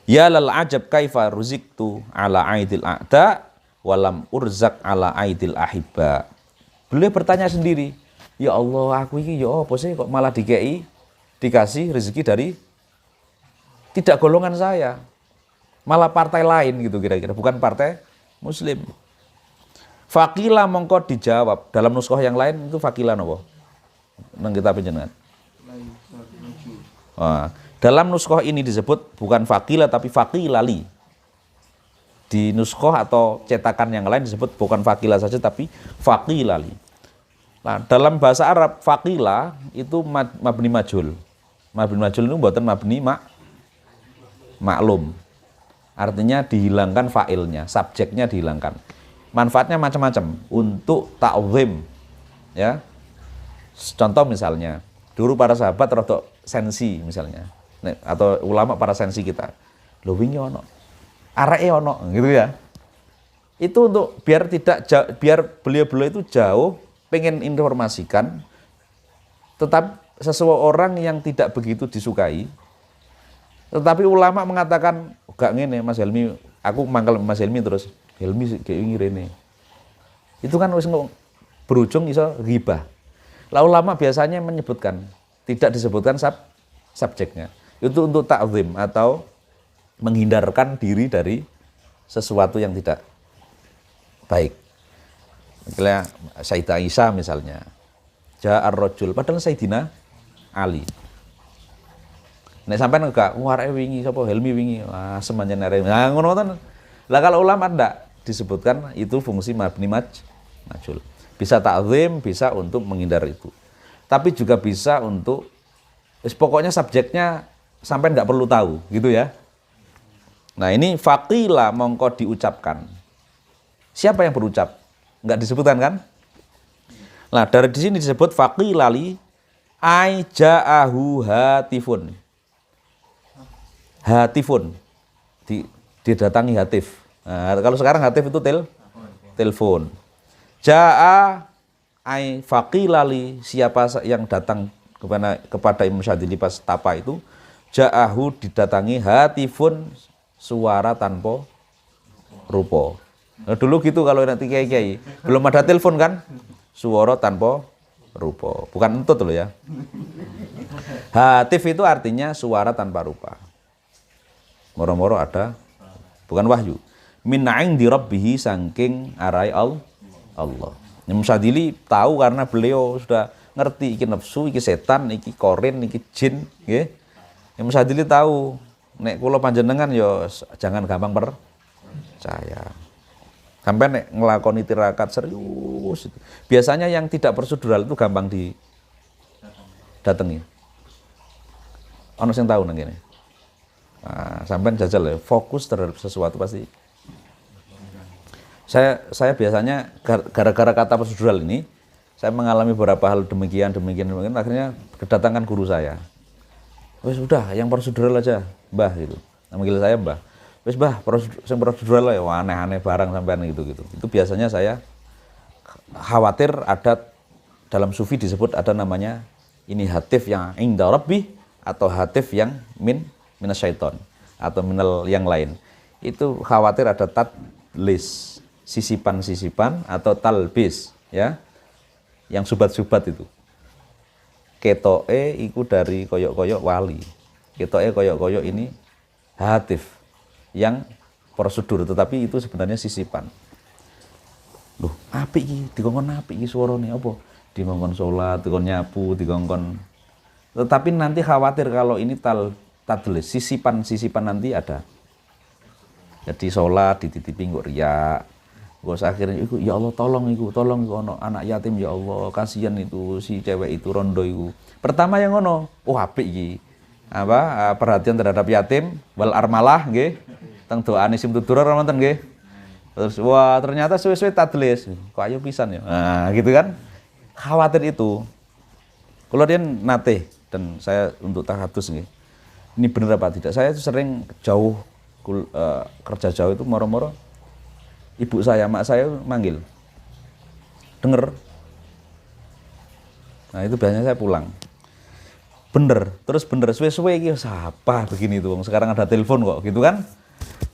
Ya lal ajab kaifa ruziktu ala aidil a'da walam urzak ala aidil ahibba. Beliau bertanya sendiri, ya Allah aku ini ya apa sih kok malah dikasih rezeki dari tidak golongan saya, malah partai lain gitu kira-kira, bukan partai Muslim. Fakila mongko dijawab dalam nuskah yang lain itu fakila nopo nang kitab panjenengan. Dalam nuskah ini disebut bukan fakila tapi fakilali. Di nuskah atau cetakan yang lain disebut bukan fakila saja tapi fakilali. Nah, dalam bahasa Arab fakila itu mabni majhul. Mabni majhul itu buatan mabni maklum. Artinya dihilangkan fa'ilnya, subjeknya dihilangkan. Manfaatnya macam-macam untuk ta'zim. Ya. Contoh misalnya, dulu para sahabat rada sensi misalnya. Atau ulama para sensi kita. Lho wingi ono. Areke ono gitu ya. Itu untuk biar beliau-beliau itu jauh pengen informasikan tetap seseorang yang tidak begitu disukai. Tetapi ulama mengatakan gak ngene Mas Helmi, aku mangkel Mas Helmi terus Helmi kayak ngirene. Itu kan wis berujung iso ghibah. Lah ulama biasanya menyebutkan, tidak disebutkan subjeknya. Itu untuk ta'zim atau menghindarkan diri dari sesuatu yang tidak baik. Misalnya Sayyidah Aisyah misalnya. Ja'ar rajul padahal Sayyidina Ali. Nek sampean enggak arek wingi sapa Helmi wingi. Wah, semanjen arek. Nah, ngono kan. Lah kalau ulama ndak disebutkan itu fungsi mabni majhul. Bisa ta'zim, bisa untuk menghindar itu. Tapi juga bisa untuk pokoknya subjeknya sampean enggak perlu tahu, gitu ya. Nah, ini faqila mongko diucapkan. Siapa yang berucap? Enggak disebutkan kan? Nah, dari di sini disebut faqilali ai ja'ahu hatifun. Hatifun didatangi hatif. Nah, kalau sekarang hatif itu telepon. Ja'a ai faqilali, siapa yang datang kepada Imam Syadzili pas tapa itu, ja'ahu didatangi hatifun, suara tanpa rupa. Nah, dulu gitu kalau nanti kiai-kiai, belum ada telepon kan, suara tanpa rupa, bukan entut loh ya. Hatif itu artinya suara tanpa rupa. Moro-moro ada, bukan wahyu. Min indi rabbihi, saking arai Allah. Imam Syadzili tahu karena beliau sudah ngerti iki nafsu, iki setan, iki korin, iki jin, nggih. Imam Syadzili tahu nek kula panjenengan ya jangan gampang percaya. Sampai nek ngelakoni tirakat serius itu. Biasanya yang tidak prosedural itu gampang didatangi. Ono sing tahu nang kene. Nah, sampai jajal ya, fokus terhadap sesuatu pasti. Saya biasanya gara-gara kata prosedural ini, saya mengalami beberapa hal demikian, akhirnya kedatangan guru saya. Wes udah, yang prosedural aja, Mbah gitu. Manggil saya Mbah. Wes Mbah, prosedural ya, wah, aneh-aneh barang sampean gitu. Itu biasanya saya khawatir ada dalam sufi disebut ada namanya ini hatif yang inda rabbi atau hatif yang minasyaiton atau minal yang lain. Itu khawatir ada tadlis, sisipan-sisipan atau talbis ya. Yang subat-subat itu. Ketoke iku dari koyok-koyok wali. Ketoke koyok-koyok ini hatif yang prosedur, tetapi itu sebenarnya sisipan. Loh, apik iki, dikongkon apik iki suarane apa? Dikongkon salat, dikongkon nyapu, dikongkon. Tetapi nanti khawatir kalau ini tadlis, sisipan nanti ada. Jadi salat dititipi nggo riya. Gos akhirnya iku ya Allah tolong ono anak yatim ya Allah, kasihan itu si cewek itu rondo iku. Pertama yang ngono, oh apik iki. Perhatian terhadap yatim wal armalah nggih. Teng doane sim tudur wonten nggih. Terus wah ternyata suwe-suwe tadlis. Kok ayo pisan ya. Nah, gitu kan. Khawatir itu. Kalau dia nate dan saya untuk tahadus nggih. Ini benar apa tidak? Saya itu sering jauh kerja jauh itu moro-moro ibu saya, mak saya manggil, denger. Nah itu biasanya saya pulang. Terus bener, suwe-suwe iki siapa begini tuh. Sekarang ada telepon kok, gitu kan?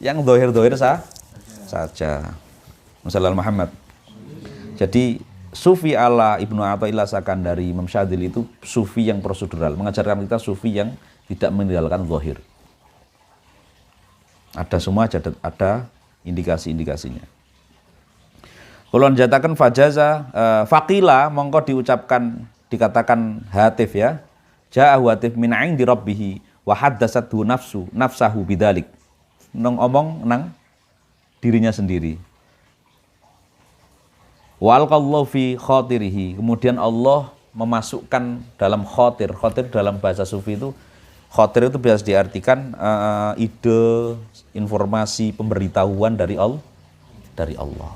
Yang dohir saja. Masalah Muhammad. Jadi sufi ala Ibnu Athaillah Sakandari Imam Syadzili itu sufi yang prosedural, mengajarkan kita sufi yang tidak meninggalkan dohir. Ada semua, ada indikasi-indikasinya. Kalau dijatakan fajaza faqila mongko dikatakan hatif ya. Ja'ahu hatif min 'indi rabbih wa haddatsathu nafsahu bidzalik. Omong nang dirinya sendiri. Wa alqallahu fi khatirihi. Kemudian Allah memasukkan dalam khatir dalam bahasa sufi itu, khatir itu biasa diartikan ide, informasi, pemberitahuan dari Allah.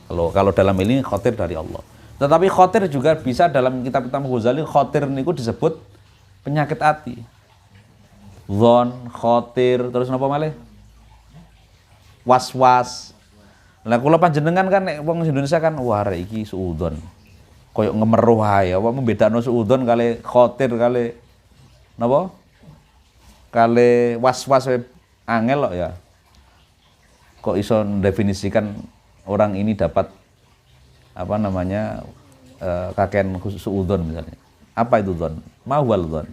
Kalau dalam ini khatir dari Allah. Tetapi khatir juga bisa dalam kitab-kitab Ghazali, khatir niku disebut penyakit hati. Dzon, khatir, terus napa malih? Was-was. Lah kula panjenengan kan nek wong Indonesia kan wah rek iki suudzon. Koyok ngemeruh ae, apa membedakno suudzon kali khatir kali napa? Kali was-was angel kok ya. Kok iso mendefinisikan orang ini dapat kakean suudzon misalnya. Apa itu dzon? Mahwal dzon.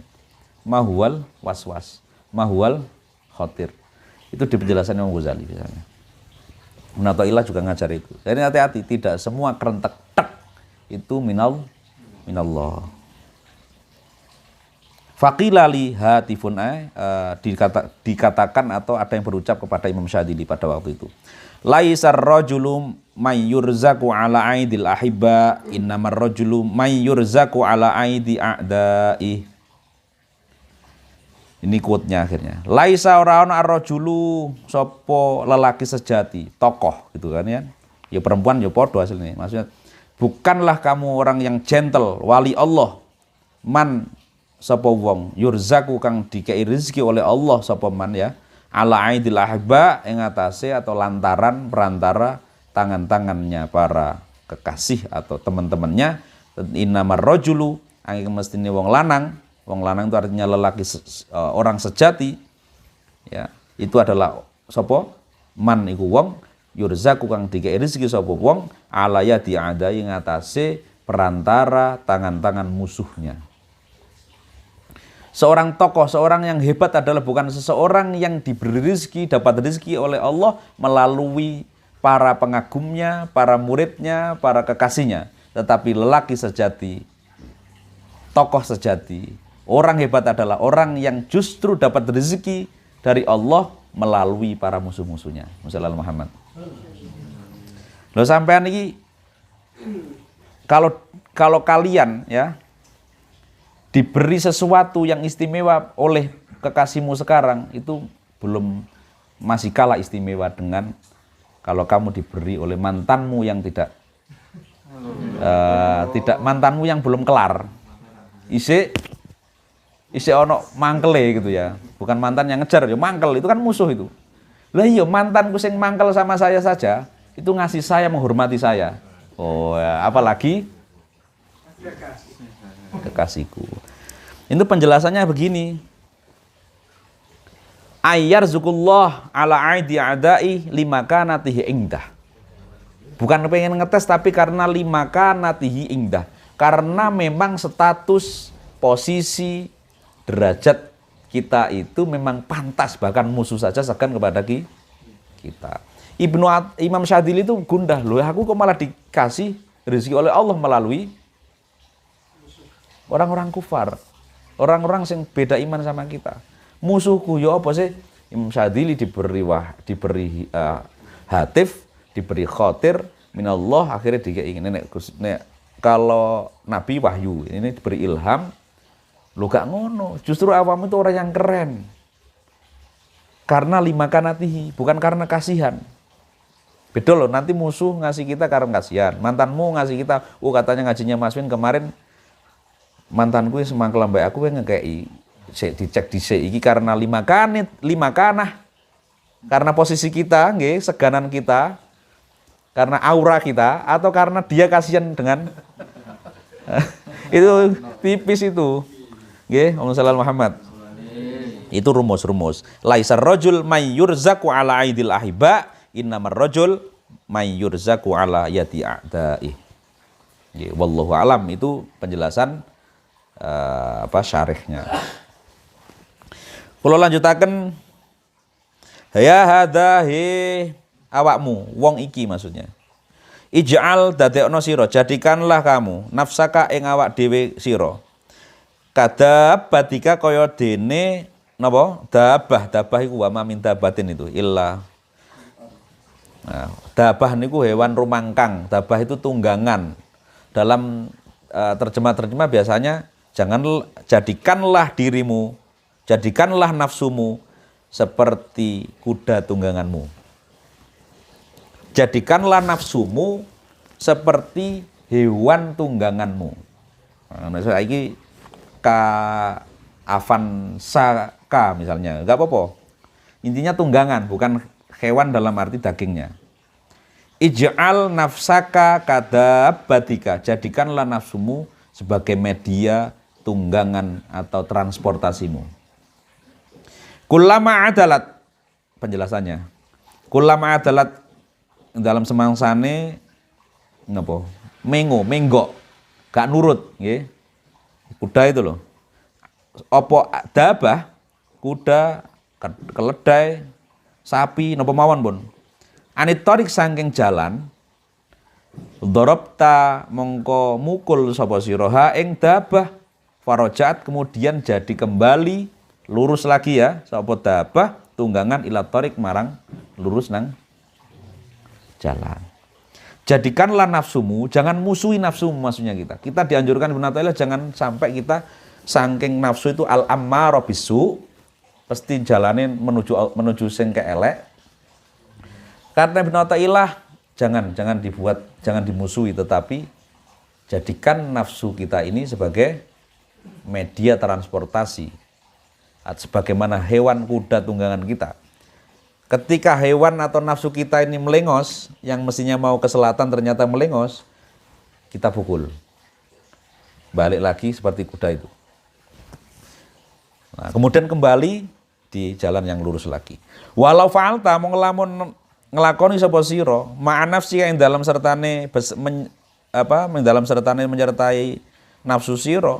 Mahwal waswas. Mahwal khatir. Itu di penjelasan Imam Ghazali misalnya. Ibnu Athaillah juga ngajar itu. Jadi hati-hati, tidak semua kerentek tek itu minallah. Faqila li hatifun dikatakan atau ada yang berucap kepada Imam Syadzili pada waktu itu. Laisar rajulu may yurzaku ala aidil ahibba, innamar rajulu may yurzaku ala aidi a'dai. Ini quote-nya akhirnya. Laisa ora ana ar-rajulu sapa lelaki sejati, tokoh gitu kan ya. Ya perempuan ya padha asline. Maksudnya bukanlah kamu orang yang gentle, wali Allah. man sapa wong yurzaku kang dikei rezeki oleh Allah sapa man ya ala aidil ahba ing atase atau lantaran perantara tangan-tangannya para kekasih atau teman-temannya. Innamar rajulu angin mestine wong lanang itu artinya lelaki orang sejati ya itu adalah sapa man iku wong yurzaku kang dikei rezeki sapa wong ala yadi adai ing atase perantara tangan-tangan musuhnya. Seorang tokoh, seorang yang hebat adalah bukan seseorang yang diberi rezeki, dapat rezeki oleh Allah melalui para pengagumnya, para muridnya, para kekasihnya. Tetapi lelaki sejati, tokoh sejati, orang hebat adalah orang yang justru dapat rezeki dari Allah melalui para musuh-musuhnya. Musallallahu Muhammad. Loh sampean ini kalau kalian ya diberi sesuatu yang istimewa oleh kekasihmu sekarang itu masih kalah istimewa dengan kalau kamu diberi oleh mantanmu yang tidak mantanmu yang belum kelar isi ono mangkele gitu ya, bukan mantan yang ngejar ya mangkel itu kan musuh itu. Lah iya mantanku sing mangkel sama saya saja itu ngasih saya menghormati saya. Oh ya, apalagi kekasihku. Itu penjelasannya begini. Ayyarzuqullah ala aidi adai lima kanatihi indah. Bukan pengen ngetes tapi karena lima kanatihi indah. Karena memang status, posisi, derajat kita itu memang pantas bahkan musuh saja segan kepada kita. Imam Syadili itu gundah loh, aku kok malah dikasih rezeki oleh Allah melalui orang-orang kufar, orang-orang yang beda iman sama kita. Musuhku ya apa sih? Imam Syadili diberi hatif, diberi khotir minallah, akhirnya ingin kalau Nabi wahyu ini diberi ilham, lu gak ngono. Justru awam itu orang yang keren. Karena lima kanatihi, bukan karena kasihan. Beda loh, nanti musuh ngasih kita karena kasihan. Mantanmu ngasih kita, katanya ngajinya Mas Win kemarin mantanku yang semangkel mbak aku yang ngekei dicek iki karena lima kanah. Karena posisi kita, nggih, seganan kita, karena aura kita, atau karena dia kasihan dengan itu tipis itu. Nggih, Allahumma Muhammad. Itu rumus. Laisar rajul may yurzaku ala aidil ahiba, innamar rajul may yurzaku ala yati a'dai. Nggih, wallahu alam, itu penjelasan syarihnya. Kula lanjutaken ya hadahi awakmu wong iki maksudnya. Ij'al dadekno sira, jadikanlah kamu nafsaka ing awak dhewe sira. Kadabbatika kaya dene napa? Dabah iku wa min dabatin itu illa. Nah, dabah niku hewan rumangkang, dabah itu tunggangan. Dalam terjemah-terjemah biasanya jadikanlah dirimu, jadikanlah nafsumu seperti kuda tungganganmu. Jadikanlah nafsumu seperti hewan tungganganmu. Nah, saiki ka Avanza misalnya, enggak apa-apa. Intinya tunggangan, bukan hewan dalam arti dagingnya. Ij'al nafsaka kadabbatika, jadikanlah nafsumu sebagai media tunggangan atau transportasimu. Kullama adalat, penjelasannya. Kullama adalat dalam semangsane napa? Menggok, gak nurut, nggih. Kuda itu loh. Apa dabah, kuda, keledai, sapi, napa mawon pun. Anit tarik saking jalan, dorobta mongko mukul sapa sira ing dabah, farojat kemudian jadi kembali lurus lagi ya, sapa dabah tunggangan ila tarik marang lurus nang jalan. Jadikanlah nafsumu, jangan musuhi nafsumu maksudnya kita. Kita dianjurkan Ibnu Athaillah jangan sampai kita saking nafsu itu al-ammarah bisu, pasti jalanin menuju sing keelek. Karena Ibnu Athaillah jangan dibuat, jangan dimusuhi, tetapi jadikan nafsu kita ini sebagai media transportasi. Sebagaimana hewan kuda tunggangan kita. Ketika hewan atau nafsu kita ini melengos, yang mestinya mau ke selatan ternyata melengos, kita pukul. Balik lagi seperti kuda itu. Nah, kemudian kembali di jalan yang lurus lagi. Walau fa'alta mau ngelamun ngelakoni sapa sira ma'a nafsi yang dalam sertane dalam sertane menyertai nafsu sira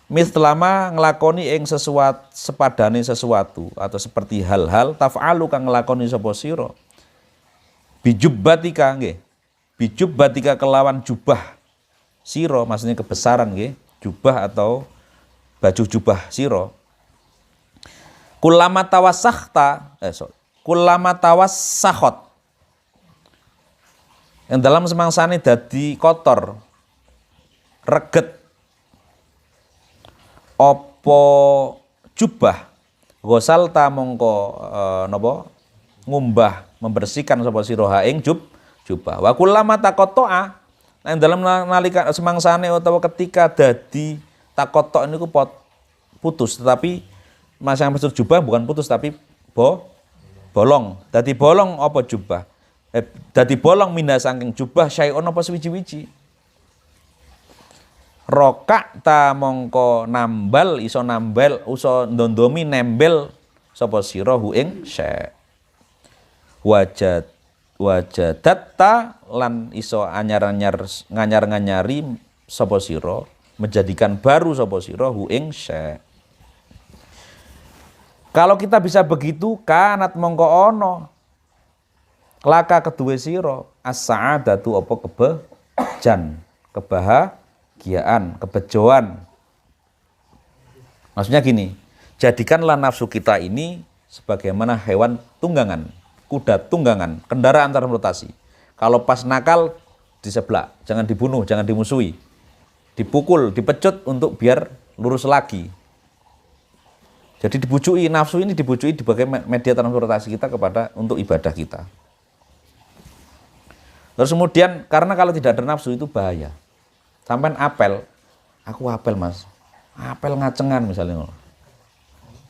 mislama ngelakoni ing sesuatu sepadane sesuatu atau seperti hal-hal taf'alu kang ngelakoni sapa sira bijubbatika nggih bijubbatika kelawan jubah sira maksudnya kebesaran nggih jubah atau baju jubah sira kulama tawasakhta kulama tawasakhot yang dalam semangsane dadi kotor reget opo jubah ghosalta mongko napa ngumbah membersihkan sapa sira ing jubah wa kulama taqatta'a nah dalam nalika semangsane utawa ketika dadi taqatta' niku putus tetapi masa yang maksud jubah bukan putus tapi bolong. Dadi bolong apa jubah? Dadi bolong minda saking jubah syai'un apa suwiji-wiji. Roka ta mongko nambal iso ndondomi nembel sapa sira hu ing syai'. Wajadatta lan iso nganyar-nganyari sapa sira menjadikan baru sapa sira hu ing syai'. Kalau kita bisa begitu, kanat mongko ono laka kedue sira as-sa'adatu apa kebahagiaan, kebejoan. Maksudnya gini, jadikanlah nafsu kita ini sebagaimana hewan tunggangan, kuda tunggangan, kendaraan transportasi. Kalau pas nakal diseblak, jangan dibunuh, jangan dimusuhi. Dipukul, dipecut untuk biar lurus lagi. Jadi dibujuki, nafsu ini dibujuki sebagai media transportasi kita untuk ibadah kita. Terus kemudian, karena kalau tidak ada nafsu itu bahaya. Sampai apel, aku apel mas, apel ngacengan misalnya.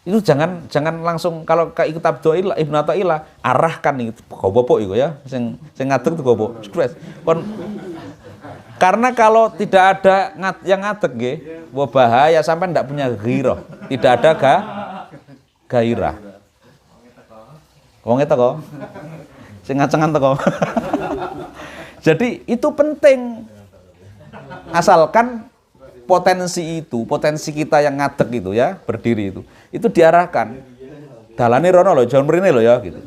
Itu jangan langsung, kalau ke kitab doa Ibnu Athaillah, arahkan itu, gopo itu ya, sing ngadeg itu gopo, karena kalau tidak ada yang ngadeg nggih, bahaya sampai tidak punya ghirah, tidak ada gairah. Wong teko. Sing ngacengan teko. Jadi itu penting. Asalkan potensi kita yang ngadeg itu ya, berdiri itu diarahkan. Dalane rono lho, jangan mrene lho ya gitu.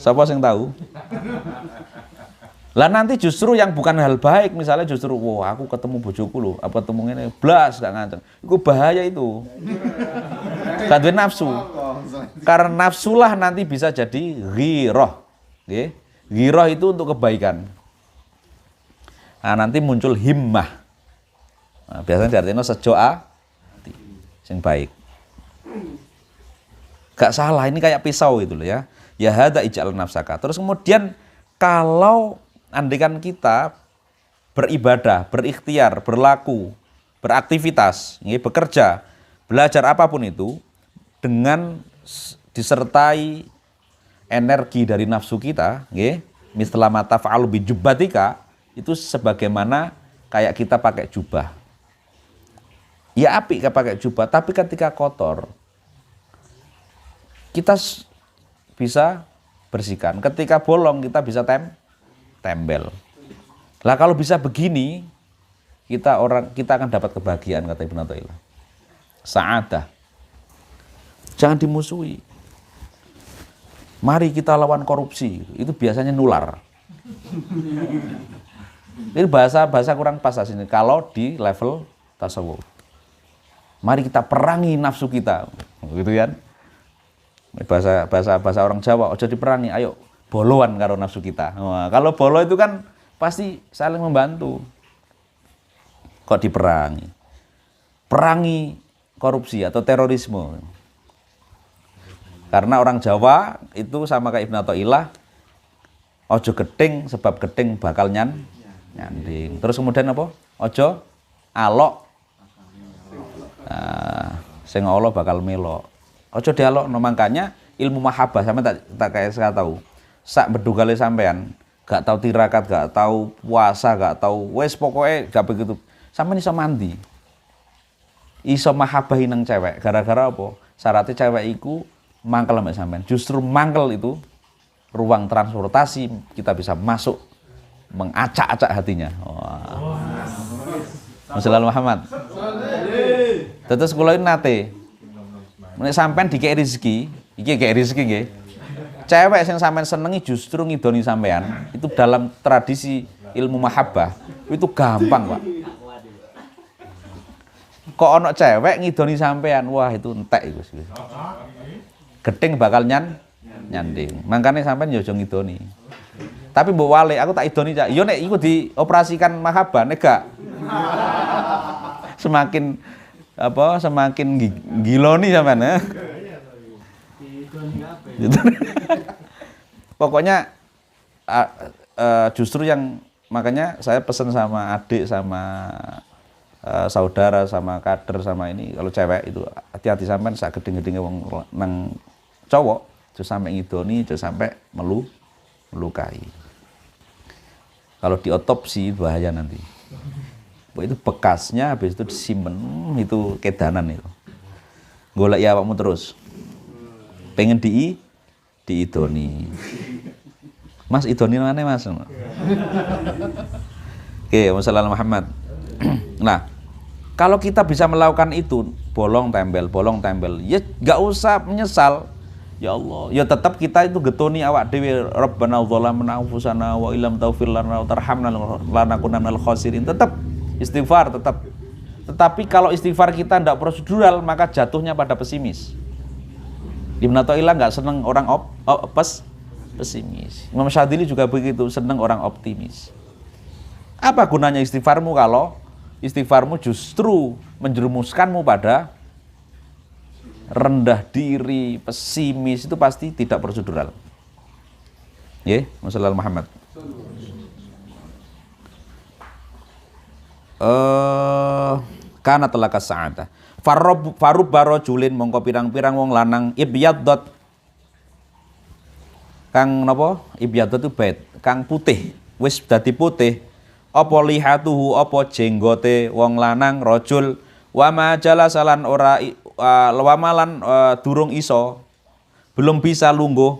Siapa yang tahu? Lah nanti justru yang bukan hal baik, misalnya justru wah aku ketemu bojoku lho, apa ketemu ngene blas gak nganteng. Iku bahaya itu. Gak duwe nafsu. Karena nafsulah nanti bisa jadi ghirah. Nggih. Ghirah itu untuk kebaikan. Nah, nanti muncul himmah. Nah, biasanya artinya sejoa sing baik. Gak salah, ini kayak pisau itu loh ya. Ya hada ij'al nafsaka. Terus kemudian kalau andikan kita beribadah, berikhtiar, berlaku, beraktivitas, bekerja, belajar apapun itu dengan disertai energi dari nafsu kita, mislama taf'alu bi jubbatika, itu sebagaimana kayak kita pakai jubah. Ya apik pakai jubah, tapi ketika kotor kita bisa bersihkan. Ketika bolong kita bisa tembel. Lah kalau bisa begini, kita akan dapat kebahagiaan kata Ibnu Athaillah. Sa'adah. Jangan dimusuhi. Mari kita lawan korupsi. Itu biasanya nular. Ini bahasa kurang pas sini kalau di level tasawuf. Mari kita perangi nafsu kita. Gitu kan? Bahasa orang Jawa, ojo diperangi, ayo boloan karo nafsu kita. Wah, kalau bolo itu kan pasti saling membantu. Kok diperangi? Perangi korupsi atau terorisme. Karena orang Jawa itu sama kayak Ibnu Athaillah, ojo gedeng sebab gedeng bakal nyanding. Terus kemudian apa? Aja alok. Nah, sing Allah bakal melok. Aja dialokno. Makanya ilmu mahabbah sampean tak kayak saya tahu. Sak bedugale sampean gak tahu tirakat, gak tahu puasa, gak tahu wes pokoknya gak begitu. Sampean iso mandi. Iso mahabbahi nang cewek. Gara-gara apa? Syaratnya cewek iku mangkel mbak sampean. Justru mangkel itu ruang transportasi kita bisa masuk mengacak-acak hatinya. Wah. Masyaallah Muhammad. Terus kula nate nek sampean dikek rezeki, iki kek rezeki nggih. Cewek sing sampean senengi justru ngidoni sampean, itu dalam tradisi ilmu mahabbah itu gampang, Pak. Kok ono cewek ngidoni sampean, wah itu entek iku. Gething bakal nyanding. Makanya sampean yo aja ngidoni. Tapi mbok wale aku tak idoni cak. Yo nek iku dioperasikan mahabbah nek gak semakin giloni sampean ya. Pokoknya justru yang makanya saya pesan sama adik sama saudara sama kader sama ini kalau cewek itu hati-hati sampean sak gedeng-gedenge wong nang cowok aja sampe ngidoni aja sampe melukai. Kalau diotopsi bahaya nanti. Itu bekasnya habis itu disimpen itu kedanan itu. Golek ya awakmu terus. Pengen diidoni. Mas idoni mana Mas? Oke, wassalamu Muhammad. Nah, kalau kita bisa melakukan itu bolong tembel, ya enggak usah menyesal. Ya Allah, ya tetap kita itu getoni awak dhewe Rabbana zalamna anfusana wa illam taghfir lana wa tarhamna lanakunanna minal khasirin. Tetap istighfar tetap. Tetapi kalau istighfar kita tidak prosedural maka jatuhnya pada pesimis. Ibnu Athaillah enggak senang orang pesimis. Imam Syadzili juga begitu, senang orang optimis. Apa gunanya istighfarmu kalau istighfarmu justru menjerumuskanmu pada rendah diri, pesimis, itu pasti tidak prosedural. Ya, masalah Muhammad. Kana telaka sa'ata. Farub barojulin mongko pirang-pirang wong lanang ibyadot. Kang napa? Ibyadot itu bait, kang putih, wis dadi putih. Apa lihatuhu apa jenggote wong lanang rajul wa ma jalasalan ora lewamalan durung iso belum bisa lungguh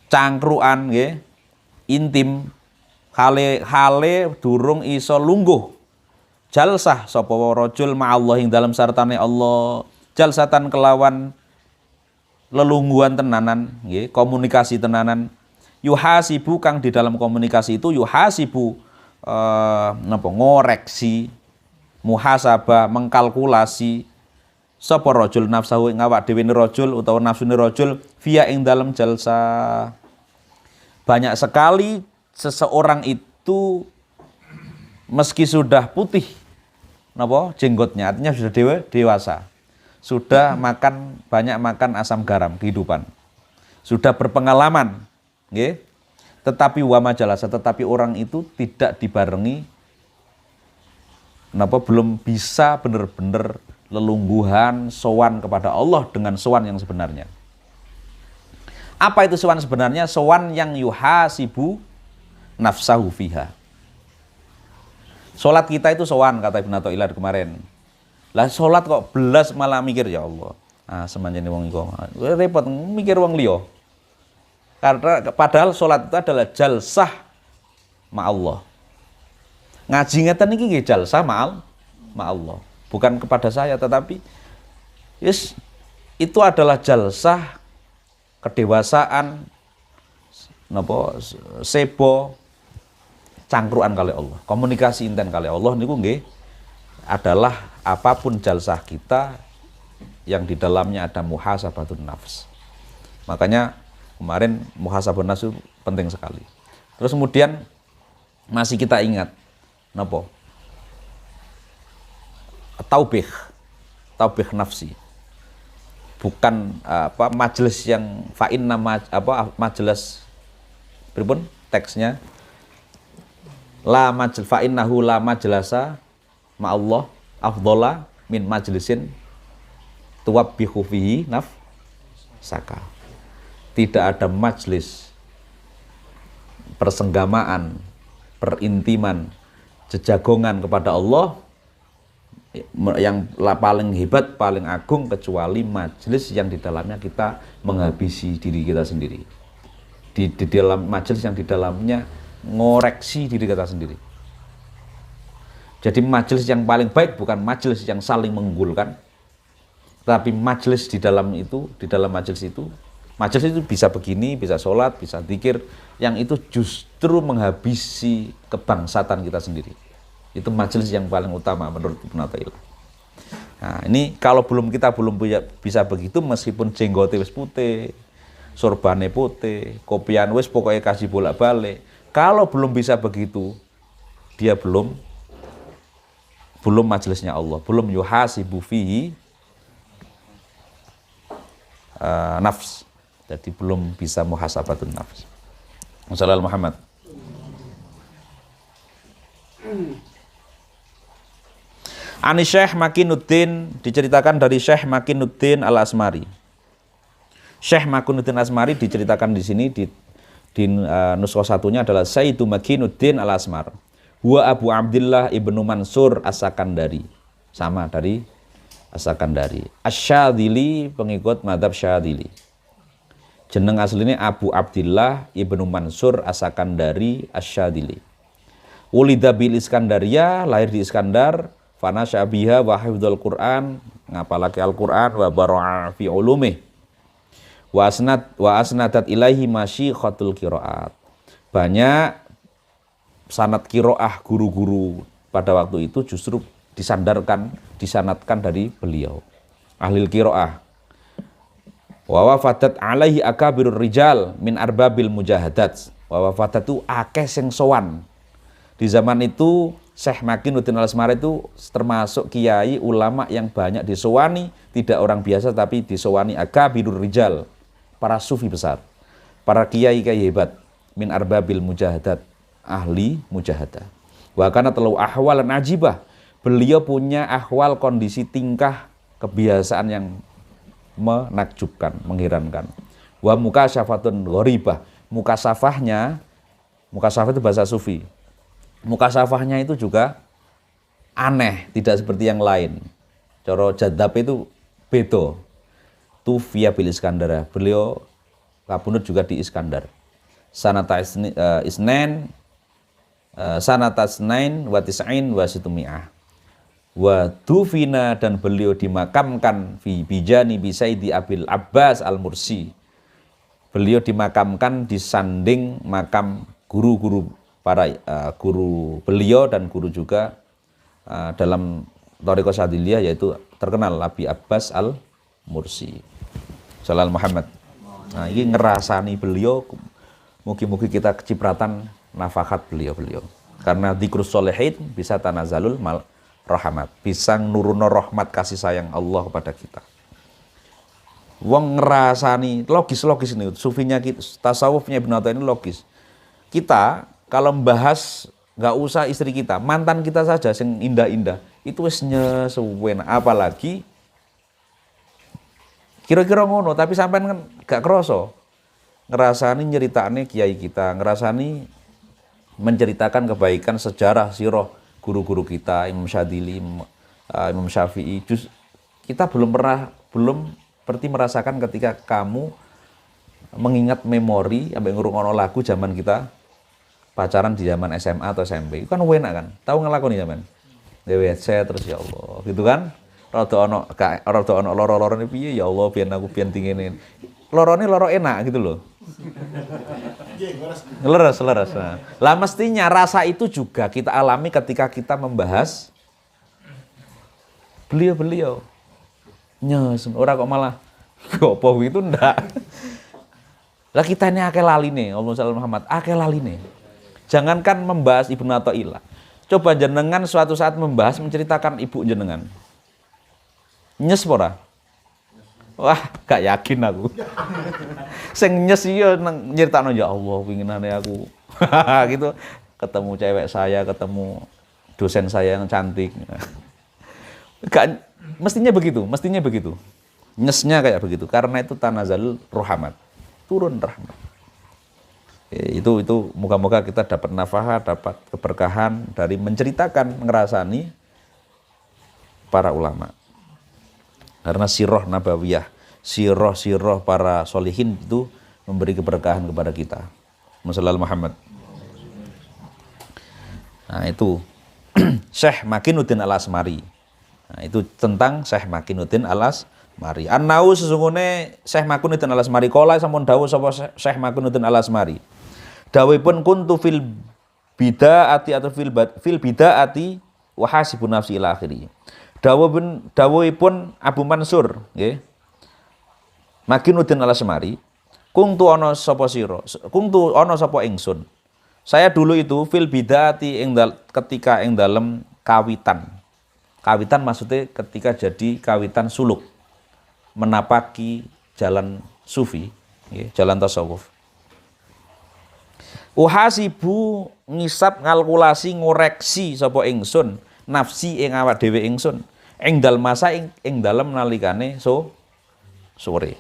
cangkruan nggih intim hale durung iso lungguh jalsah sapa rajul ma'allah ing dalam sartane Allah jalsatan kelawan lelungguhan tenanan nggih komunikasi tenanan yuhasibu kang di dalam komunikasi itu yuhasibu ngoreksi muhasabah mengkalkulasi sapa rajul nafsahu ing awak dhewe rajul utawa nafsune rajul via ing dalam jalsa. Banyak sekali seseorang itu meski sudah putih napa jenggotnya artinya sudah dewasa. Sudah banyak makan asam garam kehidupan. Sudah berpengalaman, nggih. Tetapi wa majalasa tetapi orang itu tidak dibarengi belum bisa benar-benar lelungguhan sowan kepada Allah dengan sowan yang sebenarnya. Apa itu sowan sebenarnya? Sowan yang yuhasibu nafsahu fiha. Salat kita itu sowan kata Ibnu Athaillah kemarin. Lah salat kok belas malah mikir ya Allah. Semanjane wong iku repot mikir wong liya. Karena padahal salat itu adalah jalsah ma Allah. Ngaji ngeten iki nggih jalsah ma Allah. Bukan kepada saya tetapi itu adalah jalsah kedewasaan sebo cangkruan kali Allah komunikasi inten kali Allah niku nggih adalah apapun jalsah kita yang di dalamnya ada muhasabatun nafs. Makanya kemarin muhasabatun nafs itu penting sekali. Terus kemudian masih kita ingat taubih nafsi, bukan majelis yang majelis pripun teksnya La majl fa innahu la majlasa ma Allah afdhala min majlisin tuwabbihu fihi nafsaka. Tidak ada majlis persenggamaan, perintiman, jejagongan kepada Allah yang paling hebat, paling agung kecuali majlis yang di dalamnya kita menghabisi diri kita sendiri. Di dalam majlis yang di dalamnya ngoreksi diri kita sendiri. Jadi majelis yang paling baik bukan majelis yang saling mengunggulkan, tapi majelis di dalam majelis itu bisa begini, bisa sholat, bisa zikir, yang itu justru menghabisi kebangsatan kita sendiri. Itu majelis yang paling utama menurut Ibnu Athaillah. Nah, ini kalau kita belum bisa begitu, meskipun jenggote wis putih, sorbane putih, kopian wis pokoknya kasih bolak-balik. Kalau belum bisa begitu, dia belum majelisnya Allah, belum yuhasibu fihi nafs. Jadi belum bisa muhasabatun nafs. Wassallallahu Muhammad. Ani Syekh Makinuddin, diceritakan dari Syekh Makinuddin Al-Asmari. Syekh Makinuddin Al-Asmari diceritakan di sini di nuskah satunya adalah Sayyidu Makinuddin Al-Asmar. Huwa Abu Abdillah Ibnu Mansur As-Sakandari. Sama dari As-Sakandari. Asy-Syadzili, pengikut mazhab Syadzili. Jeneng aslinya Abu Abdillah Ibnu Mansur As-Sakandari Asy-Syadzili. Ulida bil Iskandaria, lahir di Iskandar, fana syabiha wa hifdzul Quran, ngapalake Al-Quran wa bara'a fi ulumih. Wa asnadat ilaihi masyikhatul qiraat. Banyak sanad qiraah guru-guru pada waktu itu justru disanadkan dari beliau. Ahli qiraah. Wa wafadat alaihi akabirur rijal min arbabil mujahadat. Wa wafadat itu akeh sing sowan. Di zaman itu Syekh Makinuddin Al-Asmari itu termasuk kiai ulama yang banyak disowani, tidak orang biasa tapi disowani akabirur rijal, para sufi besar, para kiai-kiai hebat, min arbabil mujahadat, ahli mujahadah. Wa kana talau ahwalan ajibah, beliau punya ahwal, kondisi, tingkah, kebiasaan yang menakjubkan, mengherankan. Wa mukasyafatun gharibah, mukasafah itu bahasa sufi. Mukasafahnya itu juga aneh, tidak seperti yang lain. Coro jadab itu bedo. Tufiya bil Iskandara. Beliau kabundut juga di Iskandar. Sanata isnain wa tis'ain wa situmi'ah. Wa dufina, dan beliau dimakamkan fi bijani bisaidi Abil Abbas Al-Mursi. Beliau dimakamkan di sanding makam guru-guru, para guru beliau dan guru juga dalam Thariqah Syadziliyah, yaitu terkenal Abi Abbas Al-Mursi. Shalal Muhammad. Nah, ini ngerasani beliau, mugi-mugi kita kecipratan nafakat beliau. Karena dzikrus sholihin bisa tanazalul mal rahmat, bisa nuruno rahmat kasih sayang Allah kepada kita. Wong ngerasani logis ini, sufinya kita, tasawufnya Ibnu Athaillah ini logis. Kita kalau membahas nggak usah istri kita, mantan kita saja yang indah-indah, itu wis nyesuwen, apalagi kira-kira ngono, tapi sampean kan gak kroso. Ngerasani nyeritane kiai kita, ngerasani menceritakan kebaikan sejarah sirah guru-guru kita, Imam Syadzili, Imam Syafi'i. Kita belum seperti merasakan ketika kamu mengingat memori sampai ngrungokno lagu zaman kita pacaran di zaman SMA atau SMP. Itu kan enak kan? Tahu ngelakoni zaman. WC terus ya Allah, gitu kan? Rada ono loro-lorone piye ya Allah, biyen aku biyen tingene. Lorone loro enak gitu loh. Leres. Nah. Lah mestinya rasa itu juga kita alami ketika kita membahas beliau-beliau. Nyes, ora kok malah gopo gitu ndak. Lah kita ini akeh laline, Allahumma shalli Muhammad, akeh laline. Jangankan membahas Ibnu Athaillah. Coba jenengan suatu saat membahas, menceritakan ibu jenengan. Nyes ora? Wah, gak yakin aku. Sing nyes iya nyeritakno ya Allah, pinginane aku. Gitu. ketemu cewek saya, ketemu dosen saya yang cantik. Gak, mestinya begitu. Nyesnya kayak begitu. Karena itu tanazalul rahmat. Turun rahmat. Itu moga-moga kita dapat nafahah, dapat keberkahan dari menceritakan, ngerasani para ulama. Karena sirah nabawiyah, sirah para solihin itu memberi keberkahan kepada kita. Sallallahu Muhammad. Nah itu Syekh Makinuddin Al-Asmari. Nah itu tentang Syekh Makinuddin Al-Asmari. An-nau sesungguhnya Syekh Makinuddin Al-Asmari kala sampun dawuh sapa Syekh Makinuddin Al-Asmari. Dawuhipun kuntu fil bidaati atau fil bidaati wa hasibun nafsi ila akhiri. Dawuhipun Abu Mansur nggih. Makinuddin Al-Asmari, kuntu ana sapa ingsun. Saya dulu itu fil bidaati ketika ing dalem kawitan. Kawitan maksudnya ketika jadi kawitan suluk. Menapaki jalan sufi, nggih, jalan tasawuf. Uhasibu ngisap ngalkulasi ngoreksi sapa ingsun nafsi ing awak dhewe ingsun ing dalem masa ing dalem nalikane sore.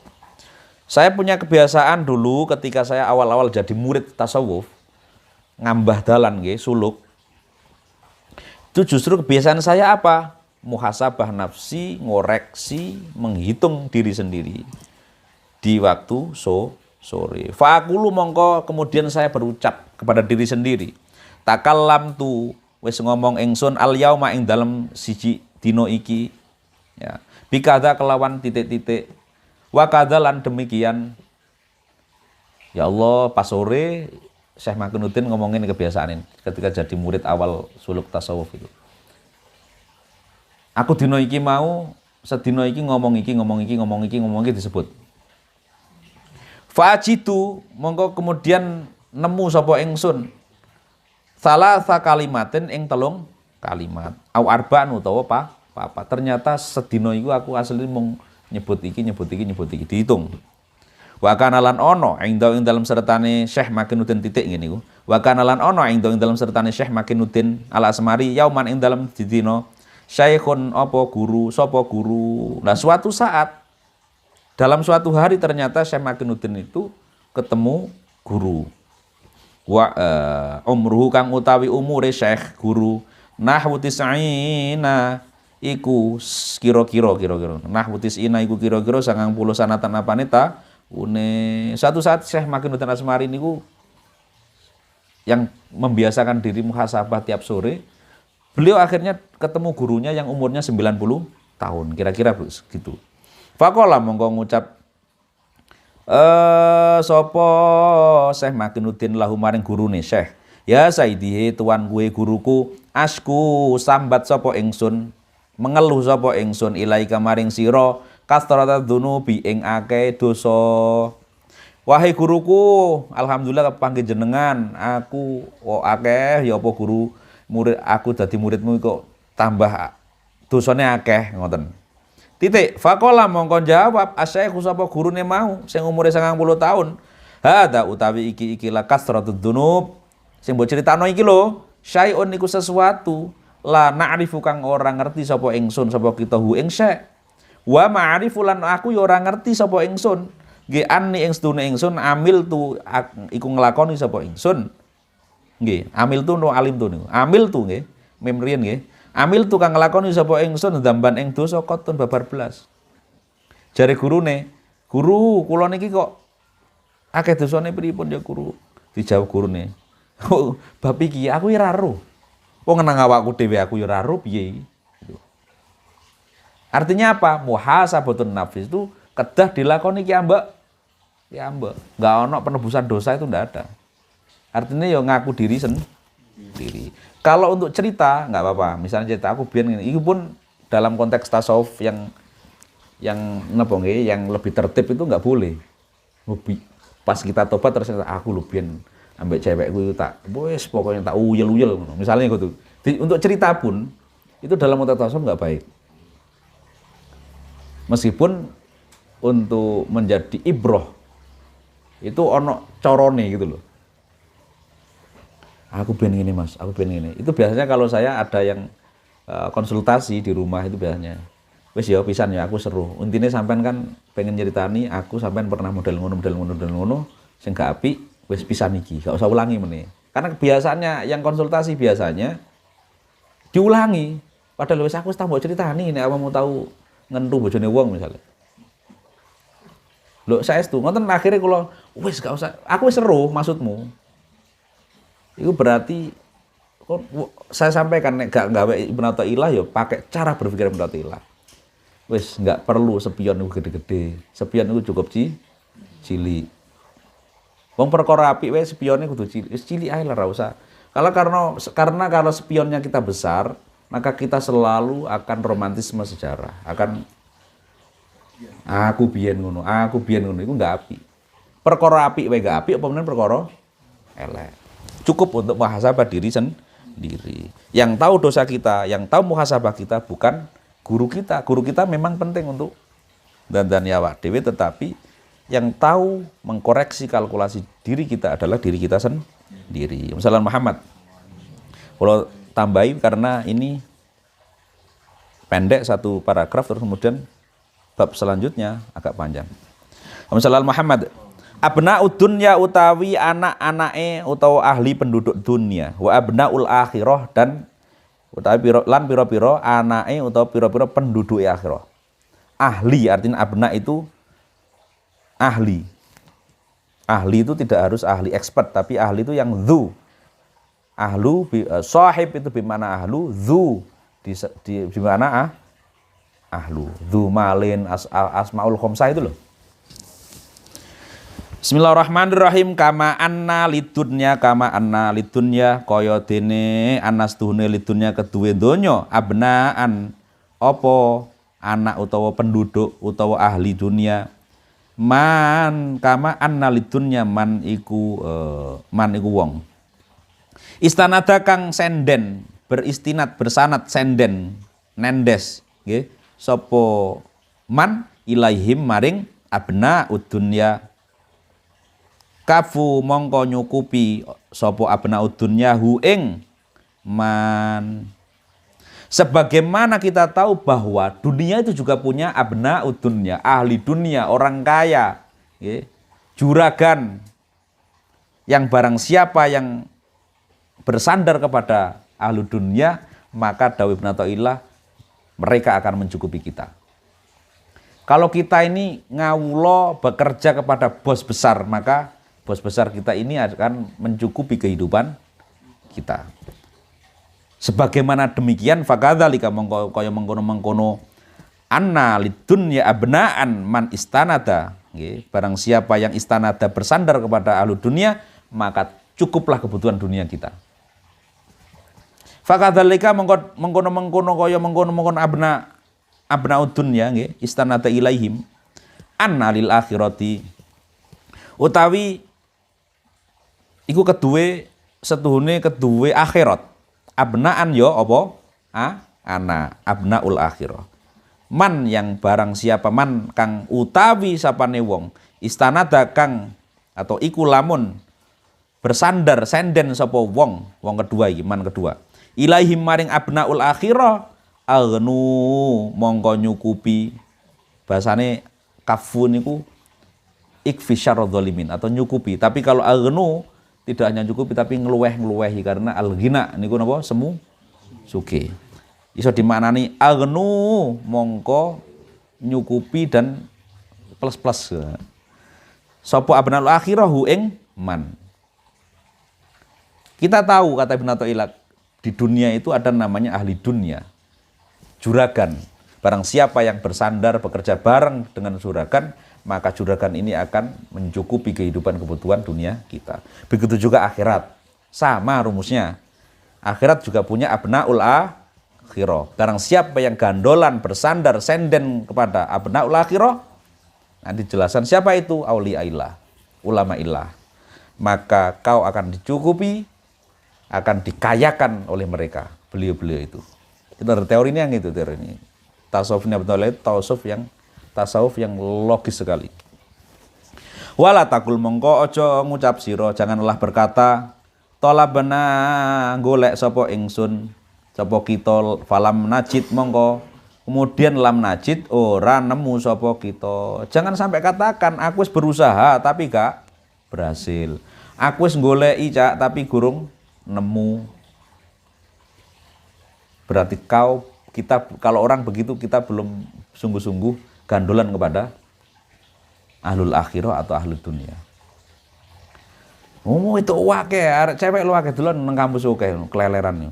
Saya punya kebiasaan dulu ketika saya awal-awal jadi murid tasawuf ngambah dalan nggih suluk. Itu justru kebiasaan saya apa? Muhasabah nafsi, ngoreksi, menghitung diri sendiri di waktu sore. Fa'aqulu mongko kemudian saya berucap kepada diri sendiri. Takallam tu wis ngomong ingsun al yauma ing dalem siji dina iki ya. Bikadza kelawan titik-titik wa kadzalan demikian. Ya Allah, pas sore Syekh Makinuddin ngomongin kebiasaan ini ketika jadi murid awal suluk tasawuf itu. Aku dina iki mau sedina iki ngomong iki disebut. Fajitu mongko kemudian nemu sapa ingsun salasa kalimatin ing telung kalimat au arba'an utawa apa ternyata sedina iku aku asli mung nyebut iki dihitung. Wa kana lan ono ing dalem sertane Syekh Makinuddin titik ngene iku. Wa kana lan ono ing dalem sertane Syekh Makinuddin Al-Asmari yauman ing dalem dina syekhun apa guru sapa guru. Nah suatu saat dalam suatu hari ternyata Syekh Makinuddin itu ketemu guru. Umruhu kang utawi umure Syekh guru nahwu tis'ina iku kira-kira nahwu tis'ina iku kira-kira 90 sanatan apane ta une. Suatu saat Syekh Makinuddin Al-Asmari niku yang membiasakan diri muhasabah tiap sore, beliau akhirnya ketemu gurunya yang umurnya 90 tahun kira-kira gitu. Faqala mongko ngucap sapa Syekh Makinuddin lahu maring gurune Syekh, ya sayyidi tuan kuwe guruku, asku sambat sapa ingsun, mengeluh sapa ingsun ilaika maring sira kasrata dzunubi ing akeh dosa. Wahai guruku, alhamdulillah kepanggih jenengan, aku akeh ya apa guru murid aku dadi muridmu kok tambah dosane akeh ngoten. Titik. Faqala mongko jawab asyaikhu sapa gurune mau sing umure 90 tahun. Hada utawi iki la kasratud dzunub. Sing mbok critakno iki lho, syai'un niku sesuatu la na'rifu kang ora ngerti sapa ingsun sapa kita hu ing syai'. Wa ma'rifu lan aku ya ora ngerti sapa ingsun. Nggih anni ing sedune ingsun amil tu iku nglakoni sapa ingsun. Nggih, amil tu no alim tu niku. Amil tu nggih, memrien nggih. Amil tukang nglakoni sapa ingsun dzamban ing dosa kotun babar belas. Jare gurune, "Guru, kula niki kok akeh dosane pripun ya, Guru?" Dijawab gurune, "Oh, bab iki aku ya ora ero. Wong nang awakku dhewe aku ya ora ero piye iki." Artinya apa? Muhasabatun nafs itu kedah dilakoni ki ambek. Ya ambek. Enggak ono penebusan dosa itu enggak ada. Artinya ya ngaku diri sendiri. Kalau untuk cerita nggak apa-apa. Misalnya cerita aku biar ini, itu pun dalam konteks tasawuf yang yang lebih tertib itu nggak boleh. Pas kita tobat terus aku lubian ambek cewekku itu tak, wes pokoknya tak uyel-uyel. Misalnya gitu. Untuk cerita pun itu dalam konteks tasawuf nggak baik. Meskipun untuk menjadi ibroh itu ono corone gitu loh. Aku pengen gini mas, aku pengen gini. Itu biasanya kalau saya ada yang konsultasi di rumah itu biasanya. Wes ya pisan ya aku seru. Intinya sampean kan pengen nyeritani aku sampean pernah model ngono sing gak apik wes pisan iki, gak usah ulangi meneh. Karena kebiasaannya yang konsultasi biasanya diulangi. Padahal wes aku wis tak mbok critani nek awakmu tahu ngentu bojone wong misalnya. Lho saestu ngoten akhirnya kula wis gak usah aku wis seru maksudmu. Itu berarti saya sampaikan nek gak gawe Ibnu Athaillah ya pakai cara berpikir Ibnu Athaillah. Wis nggak perlu spion itu gede-gede. Spion itu cukup cilik. Wong perkara apik wae spionnya kudu cilik. Wis cilik ae lah ora usah. Karena kalau spionnya kita besar, maka kita selalu akan romantisme sejarah. Akan aku biyen ngono iku nggak apik. Perkara apik wae nggak apik apa meneh perkara elek. Cukup untuk muhasabah diri sendiri. Yang tahu dosa kita, yang tahu muhasabah kita bukan guru kita. Guru kita memang penting untuk dandan awak dhewe, tetapi yang tahu mengkoreksi kalkulasi diri kita adalah diri kita sendiri. Misalnya Muhammad. Kalau tambahi karena ini pendek satu paragraf terus kemudian bab selanjutnya agak panjang. Misalnya Muhammad, abnaud dunya utawi anak-anake utawa ahli penduduk dunia, wa abnaul akhirah dan utawi pira-pira anake utawa pira-pira penduduk akhirah. Ahli artinya abna itu ahli. Ahli itu tidak harus ahli expert, tapi ahli itu yang dzu. Ahlu sahib itu bimana ahlu, dzu di mana ahlu. Dzu malin asmaul khamsah itu loh. Bismillahirrahmanirrahim. Kama anna lidunya kaya dene anastuhune lidunya keduwe donya abnaan apa anak utawa penduduk utawa ahli dunia man kama anna lidunya man iku wong istanada kang senden beristinat bersanat senden nendes nggih sapa man ilaihim maring abna udunya kafu mongko nyukupi sapa abnaud dunya hu ing man. Sebagaimana kita tahu bahwa dunia itu juga punya abnaud dunya, ahli dunia, orang kaya, ya, juragan. Yang barang siapa yang bersandar kepada ahli dunia, maka dawuh Ibnu Athaillah mereka akan mencukupi kita. Kalau kita ini ngawula bekerja kepada bos besar, maka bos besar kita ini akan mencukupi kehidupan kita. Sebagaimana demikian fakadzalika kaya mengkono anna lidunya abnaan man istanada nggih, barang siapa yang istanada bersandar kepada ahli dunia, maka cukuplah kebutuhan dunia kita. Fakadzalika mengkono kaya mengkono abnaud dunya nggih, istanada ilaihim anna lil akhirati utawi iku setuhune keduwe akhirat. Abnaan yo apa? Ana abnaul akhirah. Man yang barang siapa man kang utawi sapane wong istanada kang atau iku lamun bersandar senden sapa wong kedua iki man kedua. Ilaihim maring abnaul akhirah agnu mongko nyukupi bahasane kafu niku ikfi syarra dzalimin atau nyukupi. Tapi kalau agnu tidak hanya cukupi tapi ngluweh-ngluwehi karena al-ghina niku napa semu sugih. Iso dimaknani agnu mongko nyukupi dan plus-plus. Sapa abnal akhirahu ing man. Kita tahu kata Ibnu Athaillah di dunia itu ada namanya ahli dunia. Juragan. Barang siapa yang bersandar bekerja bareng dengan juragan, maka juragan ini akan mencukupi kehidupan kebutuhan dunia kita. Begitu juga akhirat. Sama rumusnya. Akhirat juga punya abnaul akhirah. Barang siapa yang gandolan bersandar senden kepada abnaul akhirah, nanti jelasan siapa itu auliaillah, ulama illah. Maka kau akan dicukupi, akan dikayakan oleh mereka, beliau-beliau itu. Itu teori ini yang itu teori ini. Tasawufnya betul itu tasawuf yang logis sekali. Wala takul mongko ojo ngucap siro, janganlah berkata talabna golek sapa ingsun sapa kita falam najid mongko kemudian lam najid ora nemu sapa kita. Jangan sampai katakan aku wis berusaha tapi gak berhasil. Aku wis goleki cak tapi gurung nemu. Berarti kita kalau orang begitu kita belum sungguh-sungguh gandolan kepada ahlul akhirah atau ahlul dunia. Itu wake, arek cewek lu wake dolan nang kampus oke, keleleran.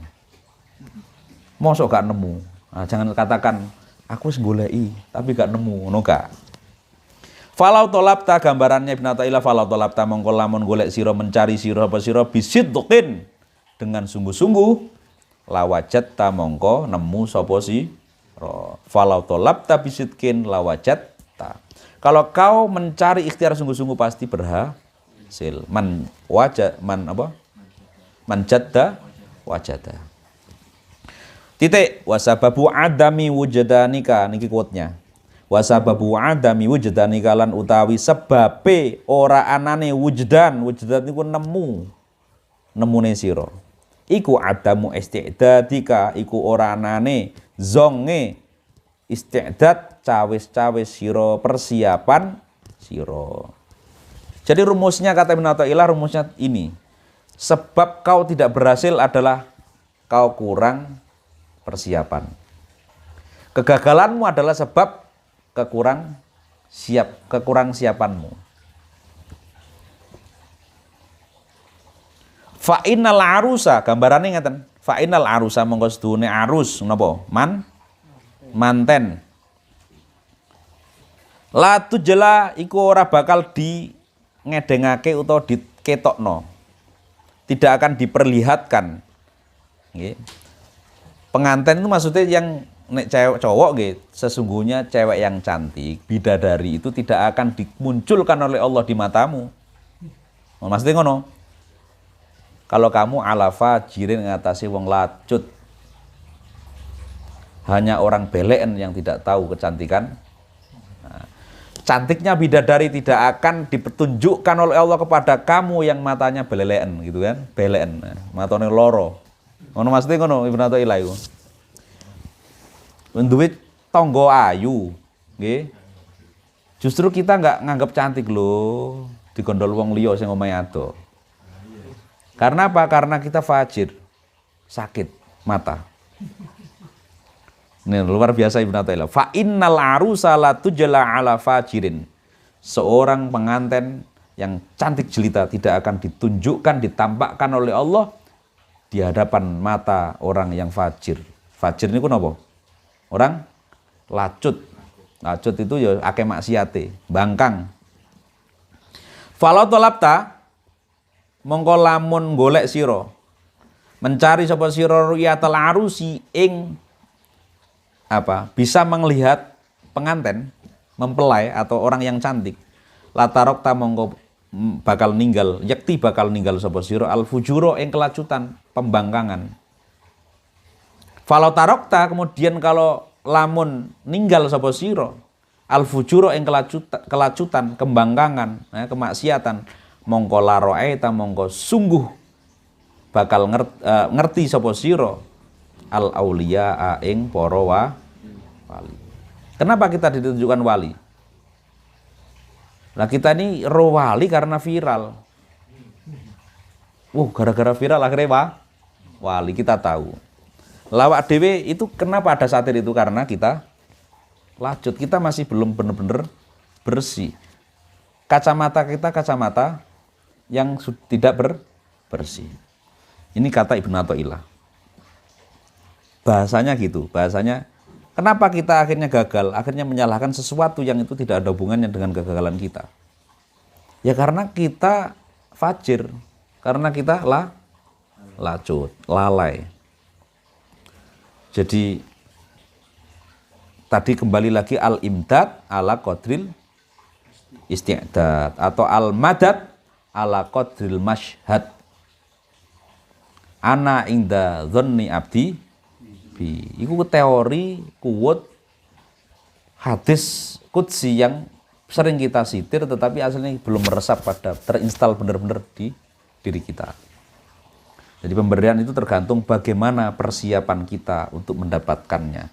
Mosok gak nemu. Nah, jangan katakan aku wis goleki tapi gak nemu, ngono gak. Falau tolapta gambarannya Ibnu Athaillah falau tolapta mongko lamun golek sira mencari sira apa sira bisidqin dengan sungguh-sungguh lawajatta mongko nemu sapa sira. Falau tolapta bisidqin lawajatta. Kalau kau mencari ikhtiar sungguh-sungguh pasti berhasil. Man jadda wajada. Titik wasababu adami wujdanika niki quote-nya. Wasababu adami wujdanika lan utawi sebabe ora anane wujdan niku nemune sira. Iku adamu isti'dadika iku ora anane zonge isti'dad cawis-cawis sira persiapan sira. Jadi rumusnya kata Ibnu Athaillah rumusnya ini. Sebab kau tidak berhasil adalah kau kurang persiapan. Kegagalanmu adalah sebab kekurang siapanmu. Fa innal arusa gambarane ngeten. Fa innal arusa mongko sedune arus napa? Manten. La tujla iku ora bakal di ngedengake utawa diketokno. Tidak akan diperlihatkan. Nggih. Pengantin itu maksudnya yang nek cewek cowok nggih, sesungguhnya cewek yang cantik, bidadari itu tidak akan dimunculkan oleh Allah di matamu. Maksudnya ngono. Kalau kamu ala fajirin ngatasi wong lacut. Hanya orang beleken yang tidak tahu kecantikan. Cantiknya bidadari tidak akan dipetunjukkan oleh Allah kepada kamu yang matanya belelean gitu kan, beleken, matane loro. Ngono maksudnya ngono Ibnu Athaillah iku. Duwe tangga ayu, nggih. Justru kita nggak nganggap cantik loh, digondol wong liya sing omahe ado. Karena apa? Karena kita fajir, sakit mata. Ini luar biasa Ibnu Athaillah. Fa innal arusa la tujla ala fajirin. Seorang pengantin yang cantik jelita tidak akan ditunjukkan, ditampakkan oleh Allah di hadapan mata orang yang fajir. Fajir niku napa? Orang lacut. Lacut itu ya akeh maksiate, bangkang. Fala talabta mongko lamun golek sira mencari sapa sira ruyatal arusi ing bisa melihat pengantin mempelai atau orang yang cantik latarokta mongko bakal ninggal bakal ninggal sapa sira al fujuro ing kelacutan pembangkangan. Falau tarokta kemudian kalau lamun ninggal sapa sira al fujuro ing kelacutan kembangkangan kemaksiatan mongko laroaita mongko sungguh bakal ngerti sapa sira al auliya ing para wali. Kenapa kita ditunjukkan wali? Nah kita ini roh wali karena viral. Gara-gara viral akhirnya wali kita tahu. Lawak dewe itu kenapa ada satir itu karena kita lacut, kita masih belum benar-benar bersih. Kacamata kita kacamata yang tidak bersih. Ini kata Ibnu Athaillah. Bahasanya gitu, bahasanya kenapa kita akhirnya gagal, akhirnya menyalahkan sesuatu yang itu tidak ada hubungannya dengan kegagalan kita. Ya karena kita fajir, karena kita lacut, lalai. Jadi tadi kembali lagi al-imdad ala qadril isti'dad atau al-madad ala qadril mashhad. Ana inda dhanni abdi bi. Iku teori kuwut hadis qudsi yang sering kita sitir tetapi aslinya belum meresap pada terinstal benar-benar di diri kita. Jadi pemberian itu tergantung bagaimana persiapan kita untuk mendapatkannya.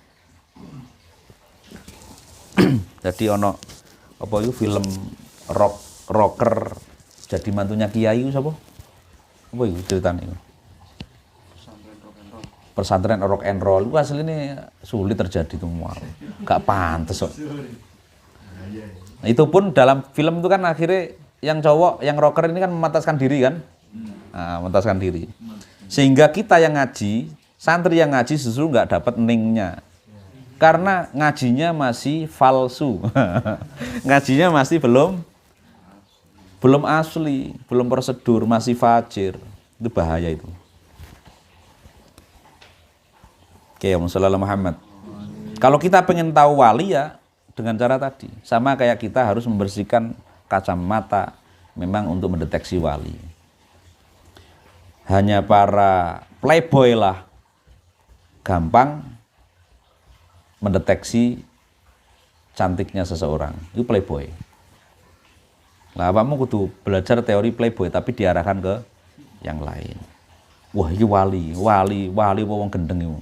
Jadi ono apa itu film rocker jadi mantunya kiai itu apa? Apa itu ceritanya itu? Pesantren rock and roll. Itu aslinya sulit terjadi semua. Gak pantas kok. Nah, itu pun dalam film itu kan akhirnya yang cowok, yang rocker ini kan memataskan diri kan? Nah, memataskan diri. Sehingga kita yang ngaji, santri yang ngaji justru nggak dapat ningnya. Karena ngajinya masih palsu. Ngajinya masih belum asli, belum prosedur, masih fajir. Itu bahaya itu. Oke, Allahumma Muhammad. Kalau kita pengen tahu wali ya dengan cara tadi. Sama kayak kita harus membersihkan kacamata memang untuk mendeteksi wali. Hanya para playboy lah gampang mendeteksi cantiknya seseorang. Itu playboy. Nah, kamu kudu belajar teori playboy tapi diarahkan ke yang lain. Wah, ini wali wong gendeng itu.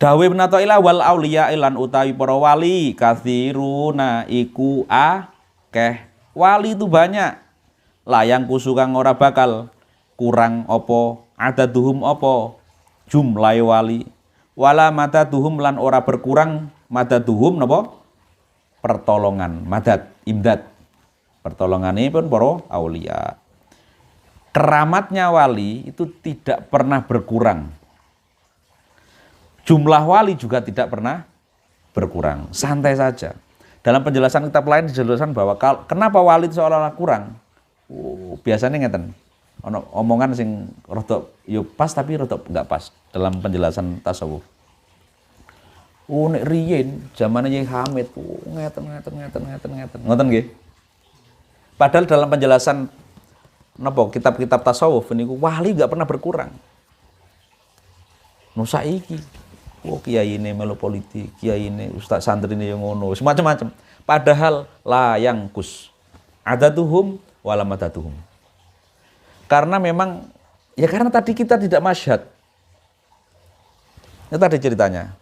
Dawe menato ila wal auliya ilan utawi para wali kathiruna iku akeh. Wali itu banyak. Layang kusukang ora bakal kurang opo adaduhum opo jumlahe wali. Wala madaduhum lan ora berkurang madaduhum napa? Pertolongan, madad, imdad. Pertolongane pun para aulia. Keramatnya wali itu tidak pernah berkurang. Jumlah wali juga tidak pernah berkurang. Santai saja. Dalam penjelasan kitab lain dijelaskan bahwa kenapa wali itu seolah-olah kurang. Biasanya ngeten. Ono omongan sing rada yo pas tapi rada enggak pas dalam penjelasan tasawuf. Nek riyen zamane Syekh Hamid ngeten. Ngoten nggih. Padahal dalam penjelasan napa kitab-kitab tasawuf niku wali enggak pernah berkurang. Nu saiki kiai ini melu politik, kiai ini ustaz santri ini yang ngono, semacam-macam. Padahal la yangkus adatuhum wala madatuhum. Karena memang ya karena tadi kita tidak masyhad. Itu tadi ceritanya.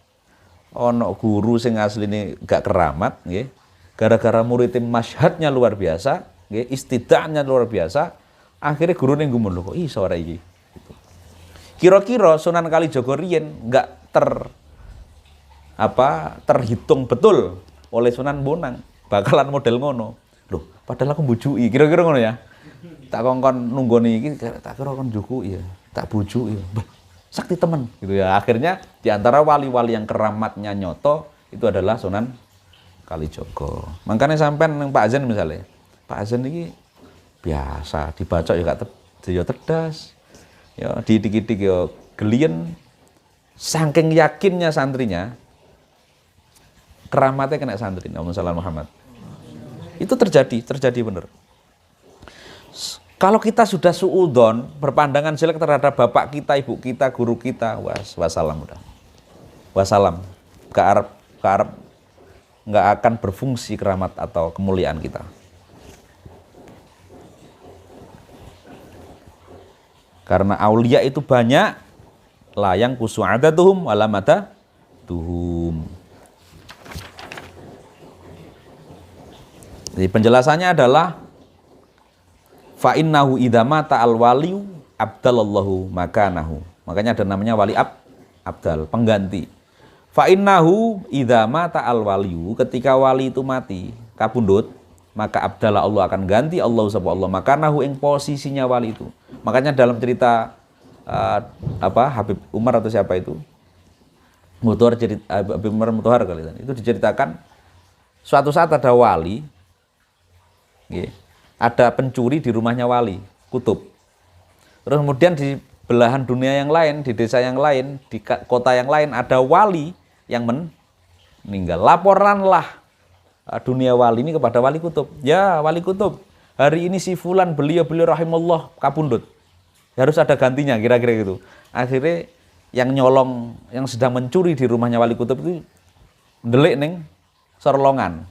Ono guru sing asline gak keramat nggih. Gara-gara muridnya masyhadnya luar biasa, nggih, istidaknya luar biasa, akhirnya gurune gumun lho kok iso ora iki. Gitu. Kira-kira Sunan Kalijaga riyen enggak terhitung betul oleh Sunan Bonang bakalan model ngono. Loh, padahal aku mbujuki, kira-kira ngono ya. Tak kongkon nunggoni iki tak kira kon njukuki ya, tak bujuki. Sakti temen gitu ya. Akhirnya di antara wali-wali yang keramatnya nyoto itu adalah Sunan Kalijaga. Makanya sampean nang Pak Azan misalnya. Pak Azan iki biasa dibaca ya gak tedas. Ya didik-didik ya gelien. Saking yakinnya santrinya keramatnya kena santri. Allahumma Muhammad. Itu terjadi benar. Kalau kita sudah suudon, berpandangan jelek terhadap bapak kita, ibu kita, guru kita, wassalam udah. Wassalam. Ke Arab nggak akan berfungsi keramat atau kemuliaan kita. Karena aulia itu banyak, layang kusu'adatuhum walamata tuhum. Jadi penjelasannya adalah fa innahu idza mata al waliyu abdalallahu makanahu. Makanya ada namanya wali abdal, pengganti. Fa innahu idza mata al waliyu, ketika wali itu mati, kapundhut, maka abdala Allah akan ganti Allah sapa Allah makanahu ing posisinya wali itu. Makanya dalam cerita Habib Umar atau siapa itu? Habib Umar Mutahar kali itu diceritakan suatu saat ada wali, ada pencuri di rumahnya wali, kutub. Terus kemudian di belahan dunia yang lain, di desa yang lain, di kota yang lain ada wali yang meninggal. Laporanlah dunia wali ini kepada wali kutub. Ya wali kutub, hari ini si fulan beliau rahimahullah kapundhut. Harus ada gantinya, kira-kira gitu. Akhirnya yang nyolong, yang sedang mencuri di rumahnya wali kutub itu ndelik ning sorlongan.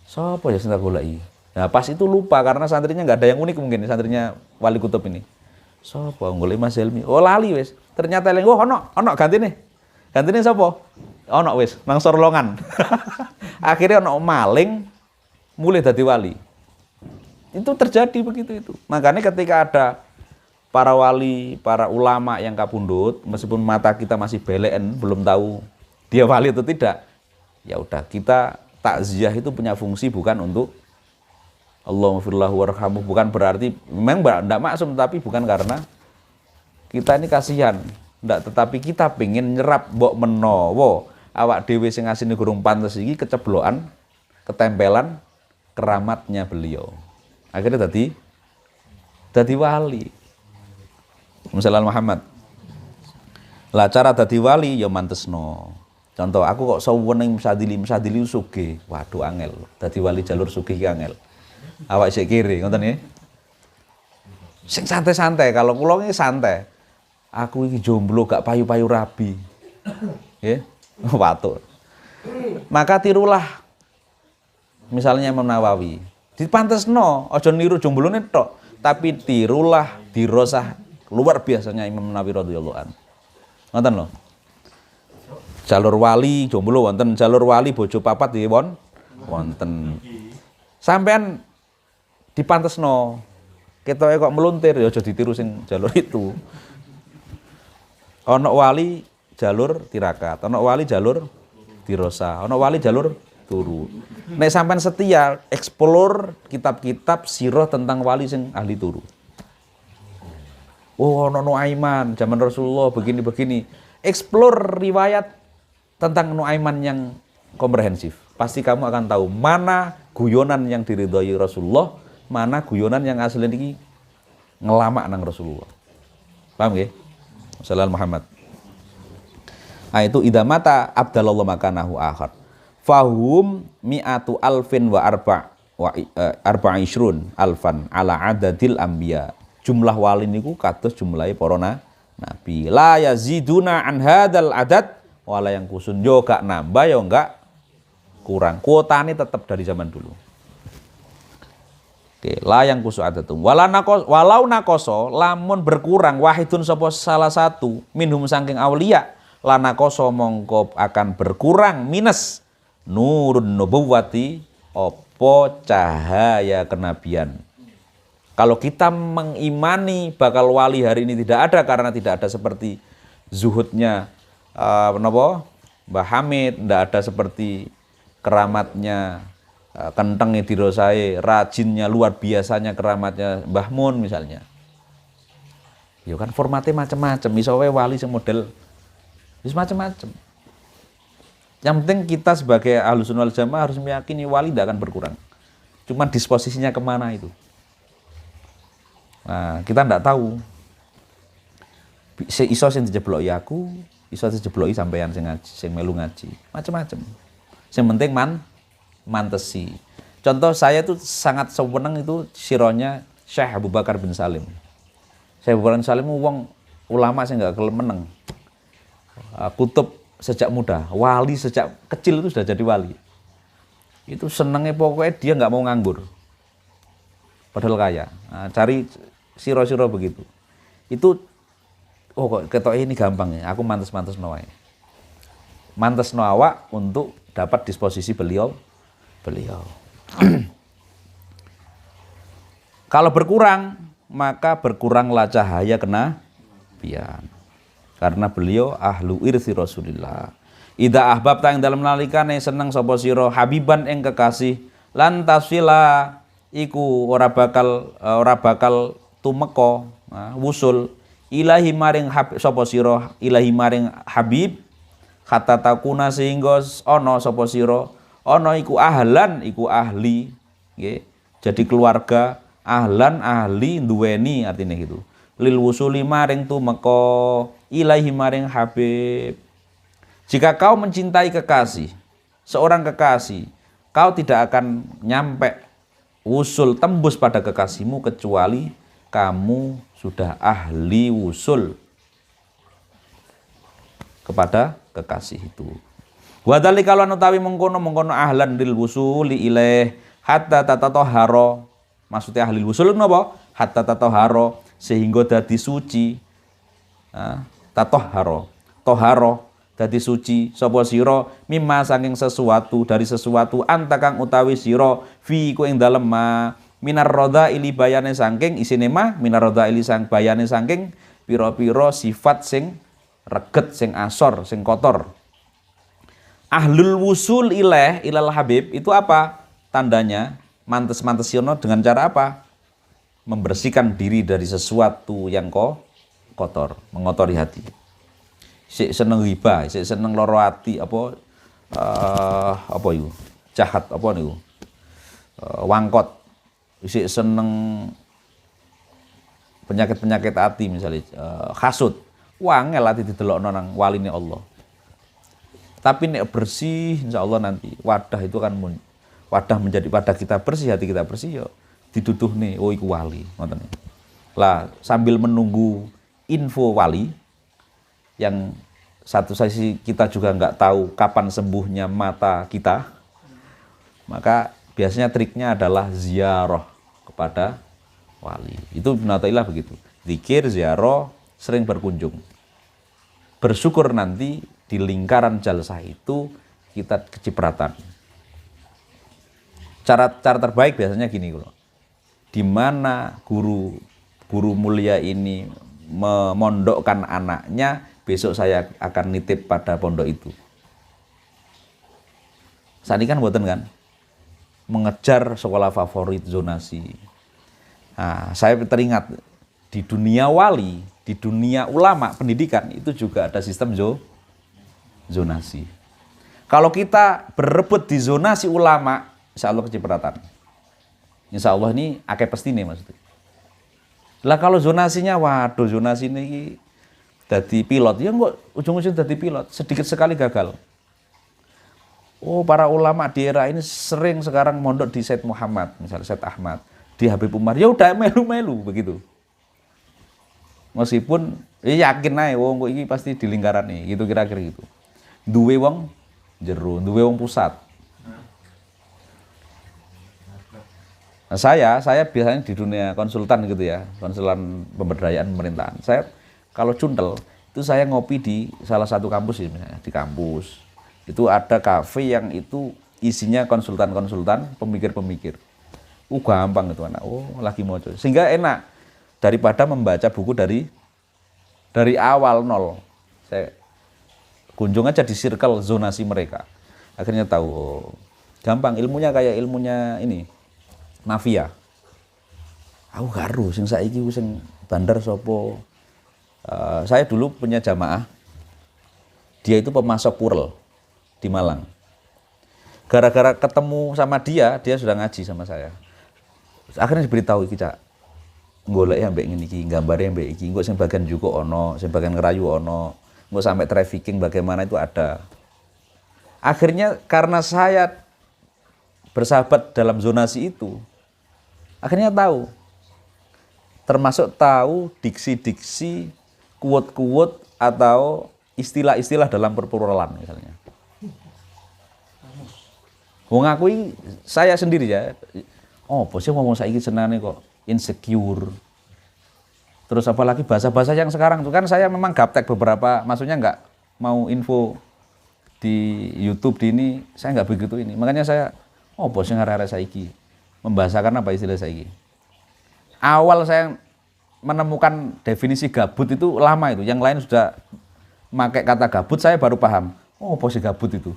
Sopo ya sing tak goleki? Nah, pas itu lupa karena santrinya nggak ada yang unik mungkin santrinya Wali Kutub ini. Sopo golek Mas Helmi? Oh lali wis. Ternyata eling, oh ono gantine. Gantine sapa? Ono wis nang Sorlongan. Akhirnya ono maling mulai dadi wali. Itu terjadi begitu itu. Makanya ketika ada para wali, para ulama yang kapundhut, meskipun mata kita masih belen, belum tahu dia wali atau tidak, ya udah kita takziah itu punya fungsi bukan untuk Allahumma firlahu warhamhu, bukan berarti memang tidak maksum, tapi bukan karena kita ini kasihan, ndak, tetapi kita pengen nyerap mbok menawa awak dhewe sing asine gurung pantes iki keceblokan, ketempelan keramatnya beliau. Akhirnya dadi wali. Misalnya Muhammad. Lah cara dadi wali ya mantesno. Contoh aku kok saweneng Msadili sugih. Waduh angel. Dadi wali jalur sugih ki angel. Awak isih kiri, ngoten nggih. Sing santai-santai, kalau kula iki santai. Aku iki jomblo gak payu-payu rabi. Nggih. Watuk. Maka tirulah misalnya Imam Nawawi. Dipantesno, aja niru jomblone tok, tapi tirulah dirosah luar biasanya Imam Nawawi radhiyallahu anhu. Ngoten lho. Jalur wali jomblo wonten, jalur wali bojo papat nggih wonten. Sampean dipantesno. Ketoke kok meluntir ya aja ditiru sing jalur itu. Ana wali jalur tirakat, ana wali jalur dirosa, ana wali jalur turu. Nek sampean setia explore kitab-kitab sirah tentang wali sing ahli turu. Oh, ono Nuaiman zaman Rasulullah begini-begini. Explore riwayat tentang Nuaiman yang komprehensif. Pasti kamu akan tahu mana guyonan yang diridhoi Rasulullah, mana guyonan yang asli ini ngelamak nang Rasulullah. Paham nggih? Sallallahu Muhammad. Nah itu idamata abdallallah makanahu akhar. Fahum mi'atu alfin wa arba'ishrun alfan ala adadil anbiya. Jumlah wali niku kados jumlahe para nabi. La yaziduna an hadzal adad wala yang kusun yo gak nambah yo enggak kurang. Kuotane tetap dari zaman dulu. Oke, la yang kusu adatum. Walau nakoso lamun berkurang wahidun sapa salah satu minhum saking aulia la nakoso mongko akan berkurang minus nurun nubuwati opo cahaya kenabian. Kalau kita mengimani bakal wali hari ini tidak ada karena tidak ada seperti zuhudnya Mbah Hamid, tidak ada seperti keramatnya kentengnya dirosai, rajinnya luar biasanya keramatnya Mbah Mun misalnya. Ya kan formatnya macam-macam, misalnya wali semodel wis macam-macam. Yang penting kita sebagai Ahlussunnah wal Jamaah harus meyakini wali tidak akan berkurang. Cuma disposisinya kemana itu. Nah, kita tidak tahu. Iso sing dijebloki aku, iso dijebloki sampean sing melu ngaji. Macam-macam. Yang penting mantesi. Contoh saya tuh sangat seneng itu sironya Syekh Abu Bakar bin Salim. Syekh Abu Bakar bin Salim wong ulama sing enggak kelem meneng. Kutub sejak muda, wali sejak kecil itu sudah jadi wali. Itu senengnya pokoknya dia nggak mau nganggur. Padahal kaya. Nah, cari siro-siro begitu. Itu oh kok ketok ini gampang ya. Aku mantes-mantes noai. Mantes awak untuk dapat disposisi beliau. Kalau berkurang, maka berkuranglah cahaya kenabian. Karena beliau ahlu irsi Rasulillah. Ida ahbabta ing dalam nalikane seneng sapa sira habiban ing kekasih lan tasila iku ora bakal tumeka wusul ilahi maring sapa sira ilahi maring habib kata takuna sehingga ana sapa sira ana iku ahlan iku ahli nggih jadi keluarga ahlan ahli duweni artinya gitu lil wusuli maring tumeka ilahi maring habib. Jika kau mencintai kekasih, seorang kekasih, kau tidak akan nyampe wusul tembus pada kekasihmu kecuali kamu sudah ahli wusul kepada kekasih itu. Wadali kalau utawi mengkono ahlan lil wusuli ilaih hatta tatahharo. Maksudnya ahli wusul napa? Hatta tatahharo, sehingga dadi suci. Tatahharo. Toharo dadi suci sapa sira mimma saking sesuatu dari sesuatu anta kang utawi sira fi ku ing dalem ma minar radha ili bayane saking isine ma minar radha ili sang bayane saking pira-pira sifat sing reget sing asor sing kotor. Ahlul wusul ilal habib itu apa tandanya? Mantes-mantesyono dengan cara apa? Membersihkan diri dari sesuatu yang kotor, mengotori hati. Sik seneng riba, sik seneng loro ati apa iku? Jahat apa niku? Wangkot. Sik seneng penyakit-penyakit hati misalnya hasud. Wangel ati didelokno nang waline Allah. Tapi nek bersih insyaallah nanti wadah itu kan wadah menjadi wadah kita bersih, hati kita bersih ya dituduhne oh iku wali ngoten. Lah sambil menunggu info wali yang satu sisi kita juga nggak tahu kapan sembuhnya mata kita, maka biasanya triknya adalah ziarah kepada wali. Itu Ibnu Athaillah begitu. Zikir, ziarah, sering berkunjung. Bersyukur nanti di lingkaran jalsah itu kita kecipratan. Cara terbaik biasanya gini loh. Di mana guru mulia ini memondokkan anaknya, besok saya akan nitip pada pondok itu. Saat ini kan buatan kan mengejar sekolah favorit zonasi. Nah, saya teringat di dunia wali, di dunia ulama pendidikan itu juga ada sistem zonasi. Kalau kita berebut di zonasi ulama, insya Allah kecipratan. Insya Allah ini akeh pasti nih maksudnya. Lah kalau zonasinya, waduh zonasi ini dadi pilot, ya kok ujung-ujung dadi pilot, sedikit sekali gagal. Oh, para ulama di era ini sering sekarang mondok di Said Muhammad, misalnya Said Ahmad, di Habib Umar, ya udah melu-melu begitu. Meskipun yakin aja, wong kok iki pasti di lingkaran nih, gitu kira-kira gitu. Duwe wong jero, duwe wong pusat. Nah, saya biasanya di dunia konsultan gitu ya, konsultan pemberdayaan pemerintahan. Saya kalau cuntel itu saya ngopi di salah satu kampus ya, misalnya di kampus. Itu ada kafe yang itu isinya konsultan-konsultan, pemikir-pemikir. Gampang itu anak. Oh, lagi mau coba. Sehingga enak daripada membaca buku dari awal nol. Saya kunjung aja di circle zonasi mereka. Akhirnya tahu oh, gampang ilmunya kayak ilmunya ini. Mafia. Aku garu sing saiki sing bandar sapa. Saya dulu punya jamaah. Dia itu pemasok purel di Malang. Gara-gara ketemu sama dia sudah ngaji sama saya. Akhirnya diberitahu iki, Cak. Golek ambek ngene iki, gambare ambek iki, engko sing bagian juko ono, sing bagian ngerayu ono, engko sampai trafficking bagaimana itu ada. Akhirnya karena saya bersahabat dalam zonasi itu, akhirnya tahu, termasuk tahu diksi-diksi, quote-quote atau istilah-istilah dalam perpuralan misalnya. Wong aku saya sendiri ya, oh bosnya ngomong saiki senane kok insecure. Terus apalagi bahasa-bahasa yang sekarang itu kan saya memang gaptek beberapa, maksudnya nggak mau info di YouTube di ini, saya nggak begitu ini. Makanya saya bosnya ngarep saiki membahasakan apa istilah saiki. Awal saya menemukan definisi gabut itu lama itu, yang lain sudah pakai kata gabut, saya baru paham. Oh, posisi gabut itu.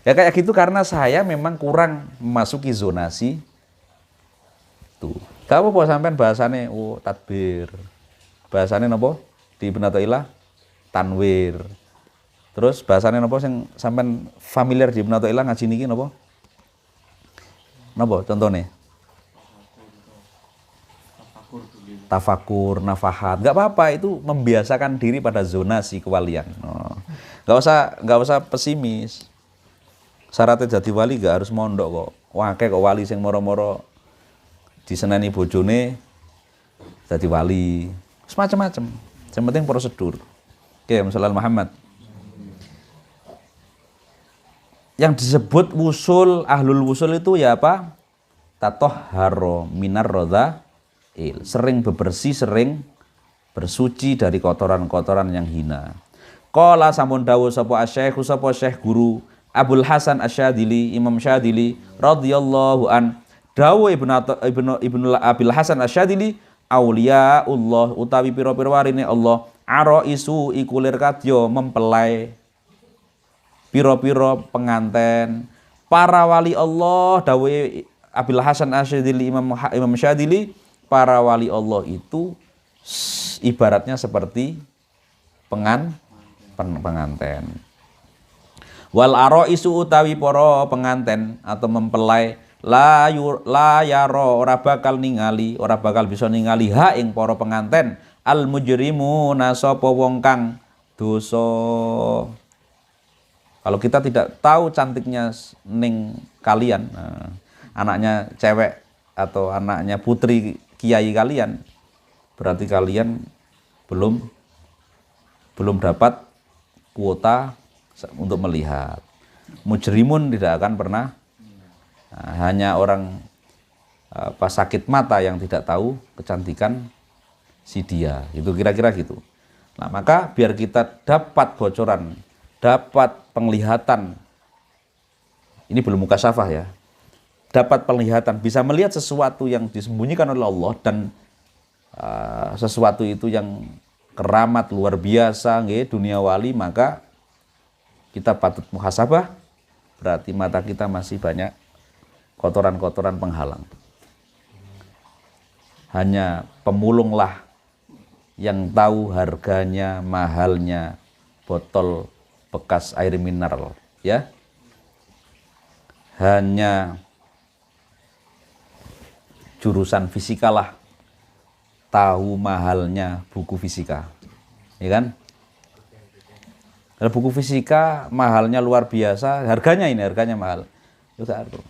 Ya kayak gitu karena saya memang kurang memasuki zonasi tuh. Gak apa-apa sampean bahasane tadbir. Bahasane napa? Di Ibnu Athaillah tanwir. Terus bahasane napa sing sampean familiar di Ibnu Athaillah ngaji niki napa? Napa contohnya? Tafakur, nafahat. Gak apa-apa itu membiasakan diri pada zonasi kewalian. Gak usah pesimis. Syaratnya jadi wali gak harus mondok kok. Wah, kayak kok wali sing moro-moro diseneni bojone jadi wali. Semacam-macam. Yang penting prosedur. Oke, Muhammad Muhammad. Yang disebut wusul, ahlul wusul itu ya apa? tatahharo minar radha'il. Sering bebersih, sering bersuci dari kotoran-kotoran yang hina. Qala sampun dawuh sapa asy-syekh sapa syekh guru Abul Hasan Asy-Syadzili, Imam Syadzili radhiyallahu an. Dawuh Ibnu Abil Hasan Asy-Syadzili, auliyaullah utawi pira-pira warine Allah, araisu iku lir kadya mempelai pira-pira penganten para wali Allah. Dawuh Abil Hasan Asy-Syadzili, Imam Syadzili, para wali Allah itu ibaratnya seperti penganten. Wal araisu utawi para penganten atau mempelai la yaro ora bakal bisa ningali ha ing para penganten al mujrimuna sapa wong kang dosa. Kalau kita tidak tahu cantiknya ning kalian, anaknya cewek atau anaknya putri kiai kalian, berarti kalian belum dapat kuota untuk melihat. Mujrimun tidak akan pernah, hanya orang pas sakit mata yang tidak tahu kecantikan si dia, itu kira-kira gitu. Nah, maka biar kita dapat bocoran, dapat penglihatan, ini belum mukasyafah ya, dapat penglihatan, bisa melihat sesuatu yang disembunyikan oleh Allah dan sesuatu itu yang keramat luar biasa nggih, dunia wali, maka kita patut muhasabah, berarti mata kita masih banyak kotoran-kotoran penghalang. Hanya pemulunglah yang tahu harganya, mahalnya botol bekas air mineral, ya. Hanya jurusan fisika lah tahu mahalnya buku fisika, ya kan? Kalau buku fisika mahalnya luar biasa, harganya mahal.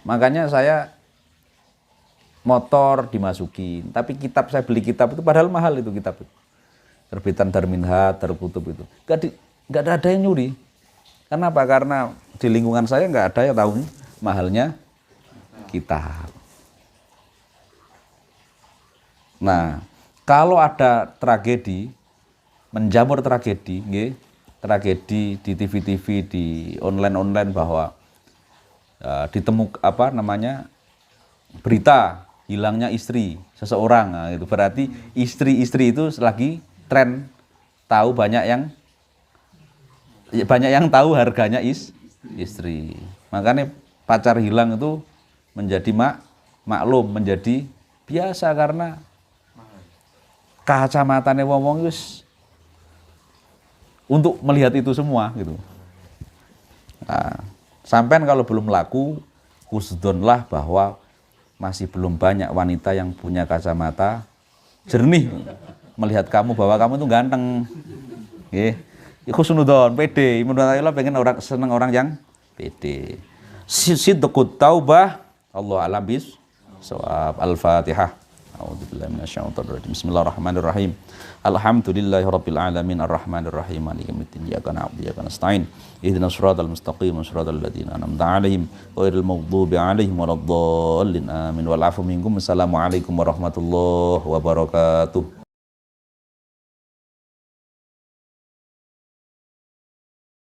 Makanya saya motor dimasukin, tapi kitab saya beli kitab itu padahal mahal itu kitab itu. Terbitan Darminhat, Darqutub itu. Enggak ada yang nyuri. Kenapa? Karena di lingkungan saya enggak ada yang tahu mahalnya kitab. Nah, kalau ada tragedi, menjamur tragedi, nggih, tragedi di TV-TV, di online bahwa berita hilangnya istri seseorang, nah, itu berarti istri itu lagi tren, tahu banyak yang tahu harganya istri. Makanya pacar hilang itu menjadi maklum, menjadi biasa karena kacamatane wong wis untuk melihat itu semua gitu. Nah, sampean kalau belum laku, husnudonlah bahwa masih belum banyak wanita yang punya kacamata jernih melihat kamu bahwa kamu itu ganteng. Nggih. Husnudon, pede. Menurut Allah pengen seneng orang yang pede. Sidqut taubah, Allah alam bis shawab. Al-Fatihah. A'udzubillahi minasyaitonir rajim. Bismillahirrahmanirrahim. Alhamdulillahirabbil alamin arrahmanir rahim maliki yaumiddin iyyaka na'budu wa iyyaka nasta'in ihdinas siratal mustaqim siratal ladzina an'amta 'alaihim ghairil maghdubi 'alaihim waladdallin amin wal 'afu minkum. Assalamualaikum warahmatullahi wabarakatuh.